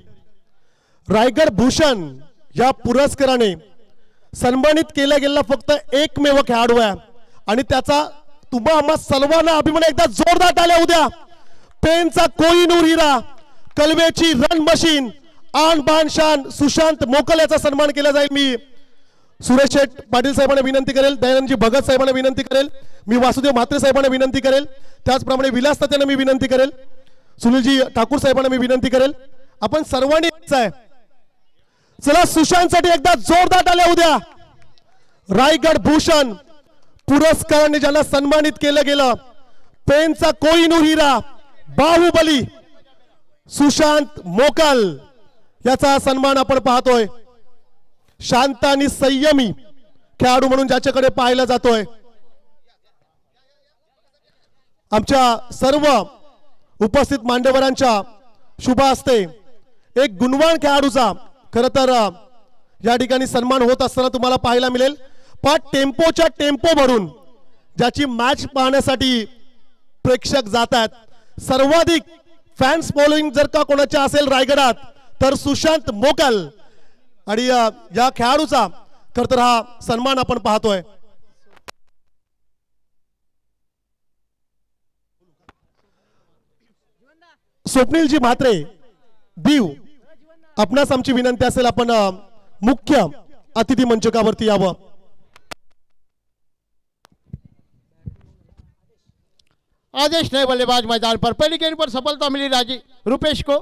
रायगड भूषण या पुरस्काराने सन्मानित केला गेलेला फक्त एकमेव खेळाडू आहे आणि त्याचा तुम्हा आम्हा सर्वांना अभिमान एकदा जोरदार टाळ्या उद्या। पेनचा कोहिनूर हिरा, कलवेची रन मशीन, आन बान शान सुशांत मोकल याचा सन्मान केला जाईल। मी सुरेश शेठ पाटील साहेबांना विनंती करेल, दयानंदजी भगत साहेबांना विनंती करेल, मी वासुदेव म्हात्रे साहेबांना विनंती करेल, त्याचप्रमाणे विलास तात्यांना मी विनंती करेल, सुनीलजी ठाकूर साहेबांना मी विनंती करेल, आपण सर्वांनी चला सुशांतसाठी एकदा जोरदार टाळ्या उद्या। रायगड भूषण पुरस्काराने ज्याला सन्मानित केलं गेलं, पेनचा कोहिनूर हिरा, बाहुबली सुशांत मोकल याचा सन्मान आपण पाहतोय। शांत आणि संयमी खेळाडू म्हणून ज्याच्याकडे पाहिला जातोय, आमच्या सर्व उपस्थित मान्यवरांच्या शुभ हस्ते एक गुणवान खेळाडूचा खरं तर या ठिकाणी सन्मान होत असताना तुम्हाला पाहायला मिळेल। पण टेम्पोच्या टेम्पो भरून ज्याची मॅच पाहण्यासाठी प्रेक्षक जातात, सर्वाधिक फॅन्स फॉलोइंग जर का कोणाच्या असेल रायगडात तर सुशांत मोकल, आणि या खेळाडूचा खरं तर हा सन्मान आपण पाहतोय। स्वप्नीलजी म्हात्रे दीव, आपणास आमची विनंती असेल आपण मुख्य अतिथी मंचकावरती यावं। आदेश नए बल्लेबाज मैदान पर, पहली गेंद पर सफलता मिली राजी रुपेश को।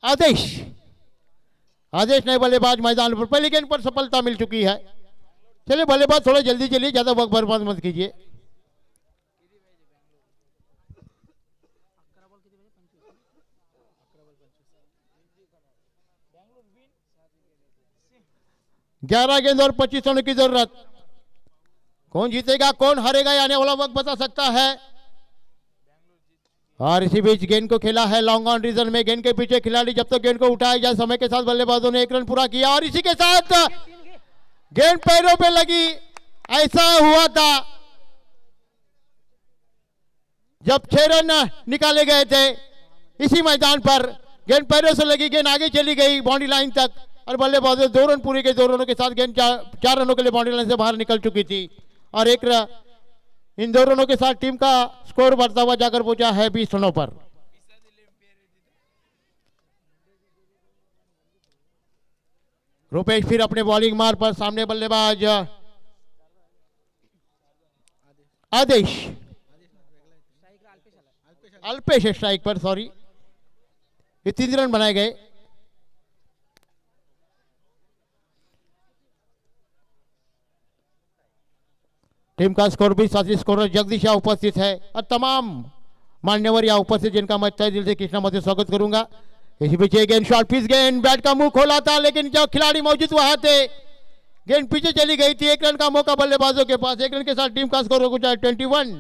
आदेश नए बल्लेबाज मैदान पर, पहली गेंद पर सफलता मिल चुकी है। चलिए बल्लेबाज थोड़ा जल्दी चलिए, ज्यादा वक्त बर्बाद मत कीजिए। ग्यारह गेंद और 25 रनों की जरूरत। कौन जीतेगा कौन हारेगा आने वाला वक्त बता सकता है। और इसी बीच गेंद को खेला है लॉन्ग ऑन रीजन में, गेंद के पीछे खिलाड़ी जब तक गेंद को उठाया जाए, समय के साथ बल्लेबाजों ने 1 रन पूरा किया, और इसी के साथ गेंद पैरों पे लगी। ऐसा हुआ था जब 6 रन निकाले गए थे इसी मैदान पर, गेंद पैरों से लगी, गेंद आगे चली गई बाउंड्री लाइन तक, और बल्लेबाजों 2 रन पूरे के 2 रनों के साथ गेंद 4 रनों के लिए बाउंड्री लाइन से बाहर निकल चुकी थी, और इन 2 रनों के साथ टीम का स्कोर बढ़ता हुआ जाकर पहुंचा है 20 रनों पर। रुपेश फिर अपने बॉलिंग मार पर, सामने बल्लेबाज आदेश, अल्पेश स्ट्राइक पर, सॉरी, ये 3 रन बनाए गए। टीम का स्कोर भी साथी स्कोरर जगदीश यहाँ उपस्थित है और तमाम मान्यवर यहाँ उपस्थित जिनका मैं तहे दिल से कृष्णा मध्य स्वागत करूंगा। इसी पीछे गेंद शॉर्ट पिच गेंद बैट का मुंह खोला था लेकिन जो खिलाड़ी मौजूद वहां थे गेंद पीछे चली गई थी। 1 रन का मौका बल्लेबाजों के पास। 1 रन के साथ टीम का स्कोर हो जाए 21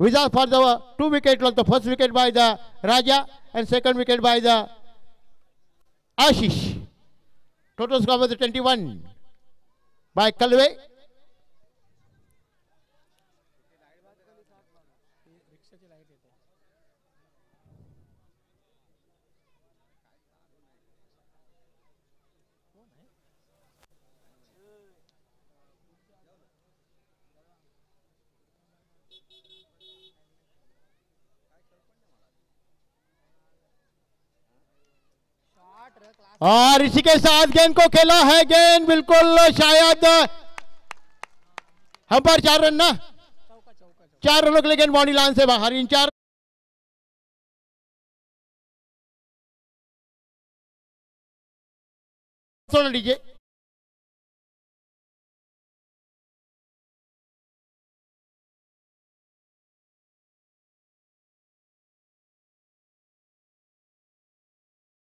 without for the 2 wicket loss. The first wicket by the Raja and second wicket by the Ashish. Total score was 21 by Kalve. और इसी के साथ गेंद को खेला है। गेंद बिल्कुल शायद हम पर 4 रन ना 4 रनों के लिए गेंद बाउंड्री लाइन से बाहर। इन 4 सुन लीजिए।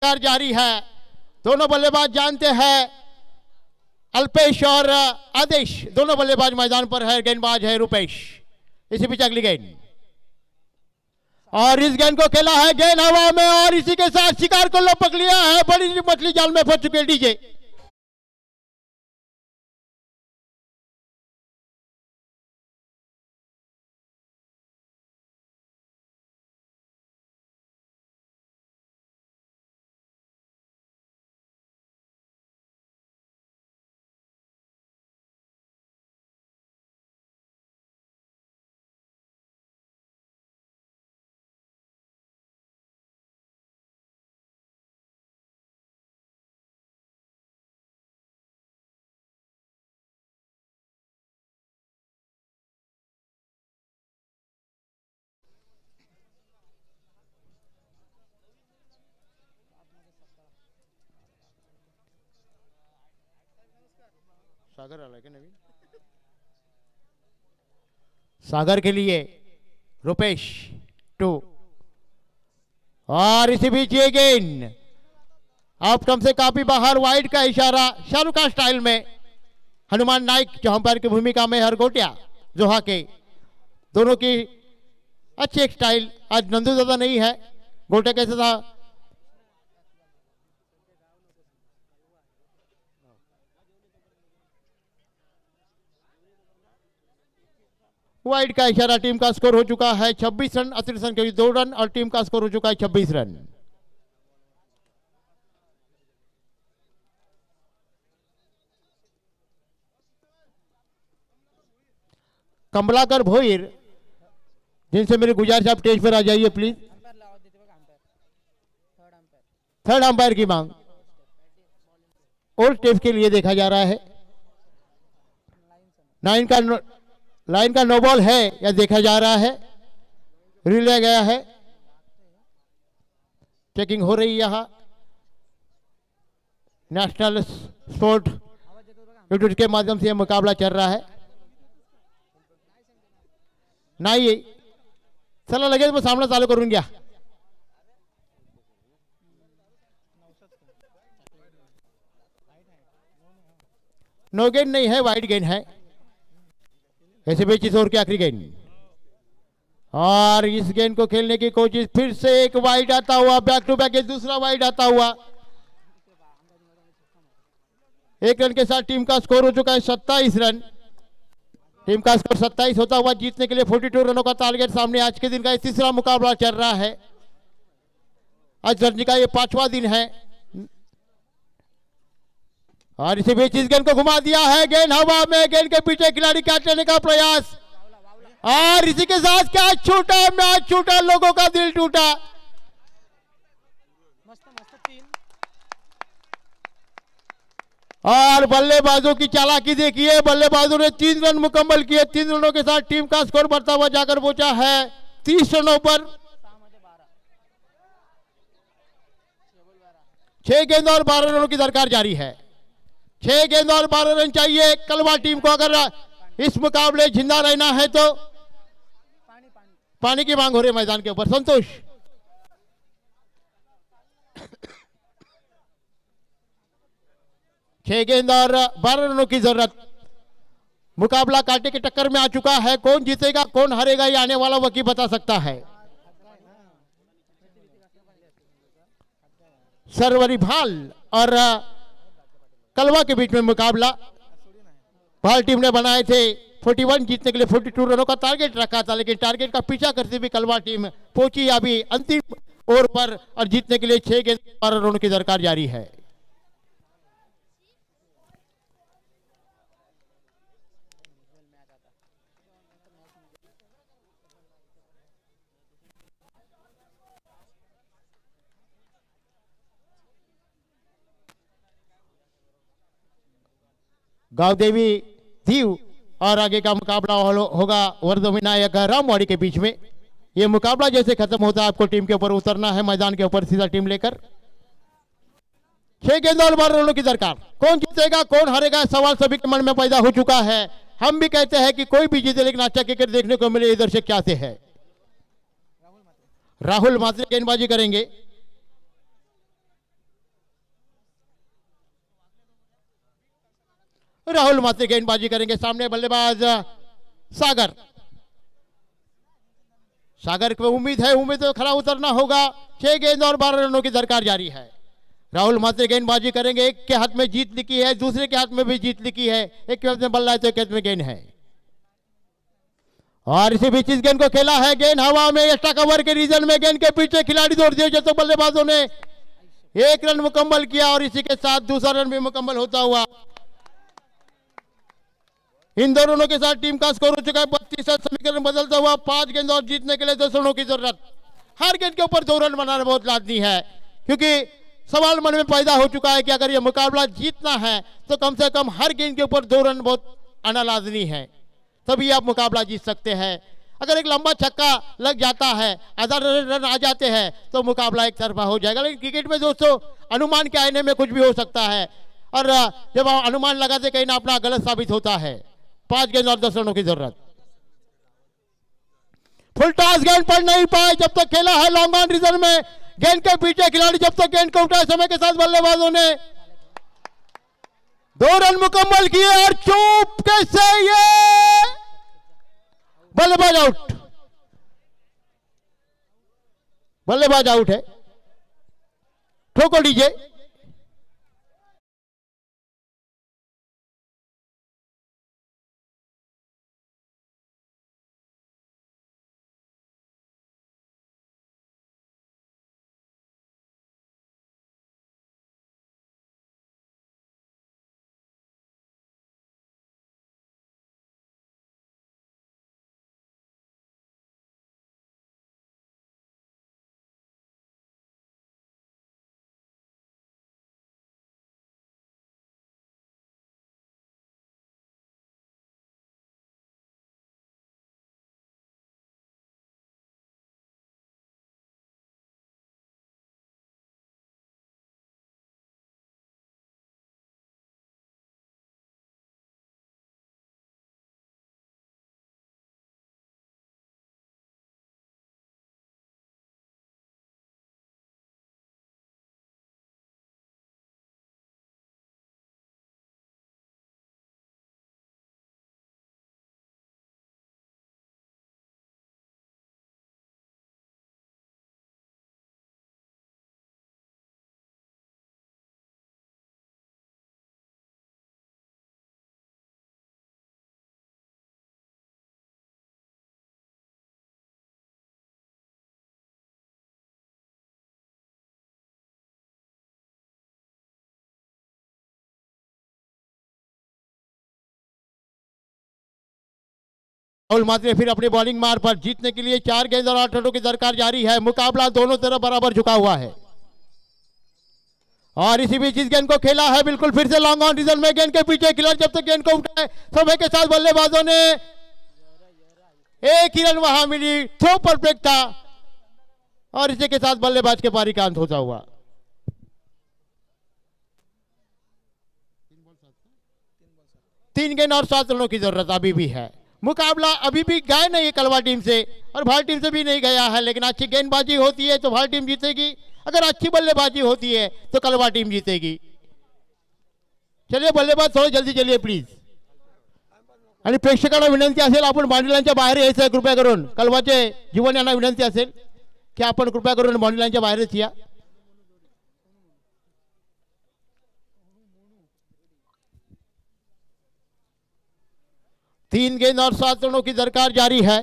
जारी है। दोनों बल्लेबाज जानते हैं अल्पेश और आदेश दोनों बल्लेबाज मैदान पर है। गेंदबाज है रुपेश। इसी बीच अगली गेंद और इस गेंद को खेला है। गेंद हवा में और इसी के साथ शिकार को लपक लिया है। बड़ी मछली जाल में फंस चुके डीजे। सागर आ क्या नवीन सागर के लिए रुपेश 2 और इसी बीच ये गेंद आप कम से काफी बाहर। वाइड का इशारा शाहरुख खान स्टाइल में। हनुमान नाइक जो अंपायर की भूमिका में हरगोटिया जोहा के दोनों की अच्छी एक स्टाइल। आज नंदू ज्यादा नहीं है। गोटे कैसे था वाइड का इशारा। टीम का स्कोर हो चुका है 26 रन। अतिरिक्त रन के 2 रन और टीम का स्कोर हो चुका है 26 रन। कमलाकर भोईर जिनसे मेरी गुजारिश आप स्टेज पर आ जाइए प्लीज। थर्ड अंपायर की मांग ओल्ड टेप के लिए देखा जा रहा है। लाइन का नो बॉल है या देखा जा रहा है। रिले गया है। चेकिंग हो रही है यहां। नेशनल स्पोर्ट यूट्यूब के माध्यम से यह मुकाबला चल रहा है। नहीं चला लगे तो मैं सामना चालू करूंगा। नो गेंद नहीं है वाइड गेंद है। ऐसे बीच इस ओवर की आखिरी गेंद और इस गेंद को खेलने की कोशिश। फिर से एक वाइड आता हुआ। बैक टू बैक दूसरा वाइड आता हुआ। 1 रन के साथ टीम का स्कोर हो चुका है 27 रन। टीम का स्कोर 27 होता हुआ जीतने के लिए 42 रनों का टारगेट सामने। आज के दिन का तीसरा मुकाबला चल रहा है। आज रणजी का ये 5वां दिन है और इसी बीच इस गेंद को घुमा दिया है। गेंद हवा में। गेंद के पीछे खिलाड़ी कैच लेने का प्रयास और इसी के साथ कैच छूटा। मैच छूटा। लोगों का दिल टूटा। और बल्लेबाजों की चालाकी देखिए। बल्लेबाजों ने 3 रन मुकम्मल किए। 3 रनों के साथ टीम का स्कोर बढ़ता हुआ जाकर पहुंचा है 30 रनों पर। 6 गेंद और 12 रनों की दरकार जारी है। 6 गेंद और 12 रन चाहिए कलवा टीम को। अगर इस मुकाबले जिंदा रहना है तो पानी की मांग हो रही है मैदान के ऊपर। संतोष, छह गेंद और 12 रनों की जरूरत। मुकाबला कांटे की टक्कर में आ चुका है। कौन जीतेगा कौन हारेगा ये आने वाला वक्त ही बता सकता है। सरवरी भाल और कलवा के बीच में मुकाबला। भाल टीम ने बनाए थे 41 जीतने के लिए 42 रनों का टारगेट रखा था, लेकिन टारगेट का पीछा करते हुए कलवा टीम पहुंची अभी अंतिम ओवर पर और जीतने के लिए 6 गेंद 12 रनों की दरकार जारी है। गांव देवी दीव और आगे का मुकाबला होगा वर्धो विनायक रामवाड़ी के बीच में। यह मुकाबला जैसे खत्म होता है आपको टीम के ऊपर उतरना है मैदान के ऊपर सीधा टीम लेकर। 6 गेंद और 12 रनों की दरकार। कौन जीतेगा कौन हारेगा सवाल सभी के मन में पैदा हो चुका है। हम भी कहते हैं कि कोई भी जीते लेकिन अच्छा क्रिकेट देखने को मिले इधर से क्या से है। राहुल मात्रे गेंदबाजी करेंगे। राहुल मात्रे गेंदबाजी करेंगे। सामने बल्लेबाज सागर। सागर को उम्मीद तो खरा उतरना होगा। 6 गेंद और 12 रनों की दरकार जारी है। राहुल मात्रे गेंदबाजी करेंगे। एक के हाथ में जीत लिखी है, दूसरे के हाथ में भी जीत लिखी है। एक के हाथ में बल्ला है तो एक के हाथ में गेंद है और इसी बीच इस गेंद को खेला है। गेंद हवा में एक्स्ट्रा कवर के रीजन में गेंद के पीछे खिलाड़ी दौड़ दिए। जब तक बल्लेबाजों ने 1 रन मुकम्मल किया और इसी के साथ दूसरा रन भी मुकम्मल होता हुआ इन दोनों रनों के साथ टीम का स्कोर हो चुका है 32। समीकरण बदलता हुआ 5 गेंद और जीतने के लिए 10 रनों की जरूरत। हर गेंद के ऊपर 2 रन बनाना बहुत लाजमी है, क्योंकि सवाल मन में पैदा हो चुका है कि अगर यह मुकाबला जीतना है तो कम से कम हर गेंद के ऊपर 2 रन बहुत आना लाजमी है, तभी आप मुकाबला जीत सकते हैं। अगर एक लंबा छक्का लग जाता है, आधा रन आ जाते हैं तो मुकाबला एक तरफा हो जाएगा। लेकिन क्रिकेट में दोस्तों अनुमान के आईने में कुछ भी हो सकता है और जब आप अनुमान लगाते कहीं ना अपना गलत साबित होता है। 5 गेंद और 10 रनों की जरूरत। फुल टॉस गेंद पड़ नहीं पाए जब तक खेला है लॉन्ग ऑन रिजर्व में। गेंद के पीछे खिलाड़ी जब तक गेंद को उठाए समय के साथ बल्लेबाजों ने 2 रन मुकम्मल किए और चुप कैसे ये बल्लेबाज आउट। बल्लेबाज आउट है। ठोको डीजे। राहुल मात्रे फिर अपनी बॉलिंग मार पर जीतने के लिए 4 गेंद और 8 रनों की दरकार जारी है। मुकाबला दोनों तरफ बराबर झुका हुआ है और इसी बीच इस गेंद को खेला है बिल्कुल फिर से लॉन्ग ऑन रीजन में। गेंद के पीछे खिलाड़ी जब तक गेंद को उठाए समय के साथ बल्लेबाजों ने 1 ही रन वहां मिली। थ्रो परफेक्ट था और इसी के साथ बल्लेबाज के पारी का अंत होता हुआ। 3 गेंद और 7 रनों की जरूरत अभी भी है। मुकाबला अभी भी गया नहीं है कलवा टीम से और भारत टीम से भी नहीं गया है, लेकिन अच्छी गेंदबाजी होती है तो भारत टीम जीतेगी, अगर अच्छी बल्लेबाजी होती है तो कलवा टीम जीतेगी। चलिए बल्लेबाज थोडं जल्दी चलिए प्लीज। आणि प्रेक्षकांना विनंती असेल आपण बाउंड्रीलाईनच्या बाहेर यायचं आहे कृपया करून। कलवाचे जीवन यांना विनंती असेल की आपण कृपया करून बाउंड्रीलाईनच्या बाहेरच या। तीन गेंद और 7 रनों की दरकार जारी है।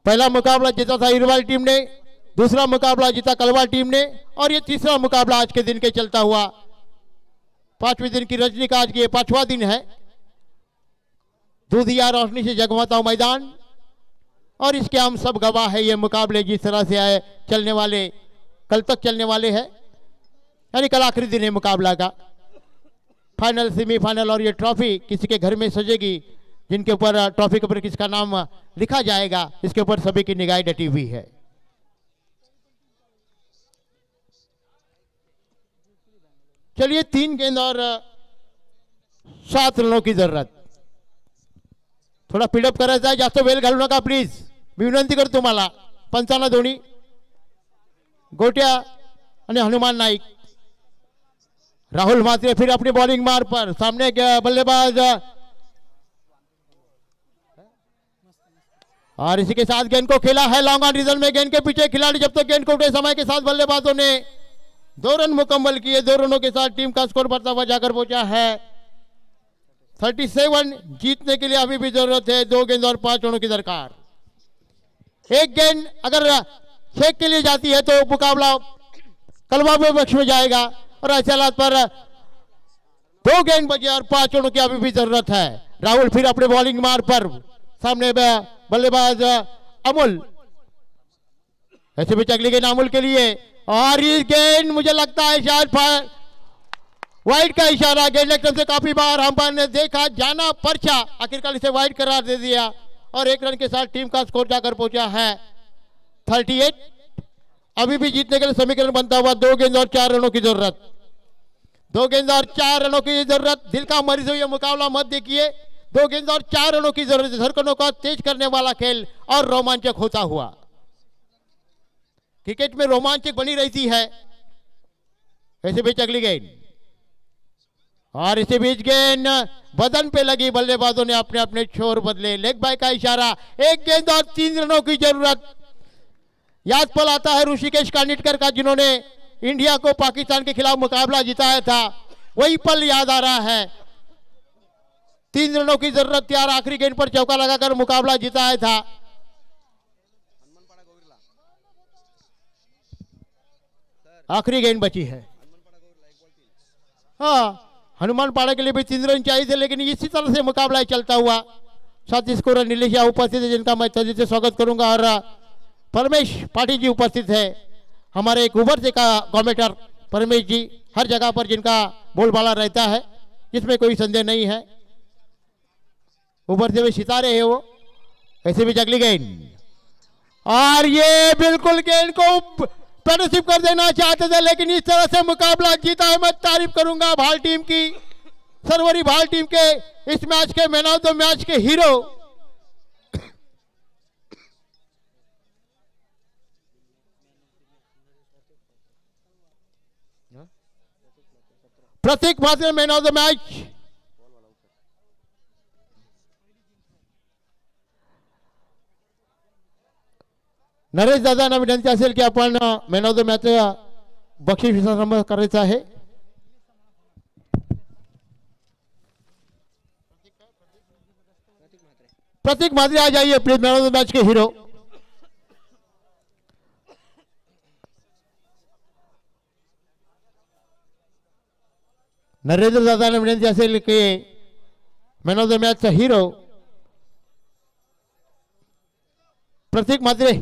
पहला मुकाबला जीता था हिरवाल टीम ने, दूसरा मुकाबला जीता कलवा टीम ने और ये तीसरा मुकाबला आज के दिन के चलता हुआ 5वें दिन की रजनी का आज के 5वां दिन है। दूधिया रोशनी से जगमगाता मैदान और इसके हम सब गवाह है। ये मुकाबले जिस तरह से आए चलने वाले कल तक चलने वाले हैं, यानी कल आखिरी दिन है मुकाबला का। फाइनल, सेमीफाइनल और ये ट्रॉफी किसी के घर में सजेगी, जिनके ऊपर ट्रॉफी के ऊपर किसका नाम लिखा जाएगा इसके ऊपर सभी की निगाह डटी हुई है। चलिए 3 गेंद और 7 रनों की जरूरत। थोडा पिडअप करायचा आहे, जास्त वेळ घालू नका प्लीज, मी विनंती करतो तुम्हाला। पंचांना दोन्ही गोट्या आणि हनुमान नाईक। राहुल मात्रे फिर अपनी बॉलिंग मार पर, सामने बल्लेबाज और इसी के साथ गेंद को खेला है लॉन्ग ऑन रीजन में। गेंद के पीछे खिलाड़ी जब तक गेंद को उठे समय के साथ बल्लेबाजों ने 2 रन मुकम्मल किए। 2 रनों के साथ टीम का स्कोर बढ़ता हुआ जाकर पहुंचा है 37। जीतने के लिए अभी भी जरूरत है 2 गेंद और 5 रनों की दरकार। एक गेंद अगर 6 के लिए जाती है तो मुकाबला कलवा पक्ष में जाएगा और ऐसे हालात पर 2 गेंद बचे और 5 रनों की अभी भी जरूरत है। राहुल फिर अपने बॉलिंग मार पर, सामने बल्लेबाज अमूल, ऐसे भी अगली गेंद अमूल के लिए और ये गेंद मुझे लगता है शायद वाइड का इशारा। गेंद लेग से काफी बार अंपायर ने देखा जाना पर्चा, आखिरकार इसे वाइड करार दे दिया और 1 रन के साथ टीम का स्कोर जाकर पहुंचा है 38। अभी भी जीतने के लिए समीकरण बनता हुआ 2 गेंद और 4 रनों की जरूरत। 2 गेंद और 4 रनों की जरूरत। दिल का मरीज हुई मुकाबला मत देखिए, 2 गेंद और 4 रनों की जरूरत। धड़कनों का तेज करने वाला खेल और रोमांचक होता हुआ। क्रिकेट में रोमांचक बनी रहती है। ऐसे बीच अगली गेंद और इसी बीच गेंद बदन पे लगी, बल्लेबाजों ने अपने अपने छोर बदले। लेग बाय का इशारा। 1 गेंद और 3 रनों की जरूरत। याद पल आता है ऋषिकेश कानिटकर का, जिन्होंने इंडिया को पाकिस्तान के खिलाफ मुकाबला जिताया था। वही पल याद आ रहा है। 3 रनों की जरूरत थी और आखिरी गेंद पर चौका लगाकर मुकाबला जिताया था। आखिरी गेंद बची है। हाँ, हनुमान पाड़ा के लिए भी 3 रन चाहिए थे, लेकिन इसी तरह से मुकाबला चलता हुआ। साथी स्कोर नीलेश उपस्थित है, जिनका मैं तेजी से स्वागत करूंगा, और परमेश पाटिल जी उपस्थित है, हमारे एक उभरते का कमेंटर परमेश जी, हर जगह पर जिनका बोलबाला रहता है, इसमें कोई संदेह नहीं है। उभरते हुए सितारे हैं वो। ऐसे भी अगली गेंद और ये बिल्कुल गेंद को पैडोशिप कर देना चाहते थे, लेकिन इस तरह से मुकाबला जीता है। मैं तारीफ करूंगा भारत टीम की, सरवरी भारत टीम के इस मैच के मैन ऑफ द मैच के हीरो प्रतीक मात्र, man of the match. Naresh दादांना विनंती असेल की आपण मॅन ऑफ द मॅच बक्षीस समारंभ करायचा आहे। प्रतीक मात्रे आ जाइए please, man of the match के हीरो। नरेंद्र दादांना विनंती असेल की मॅन ऑफ द मॅचचा हीरो प्रतीक मात्रे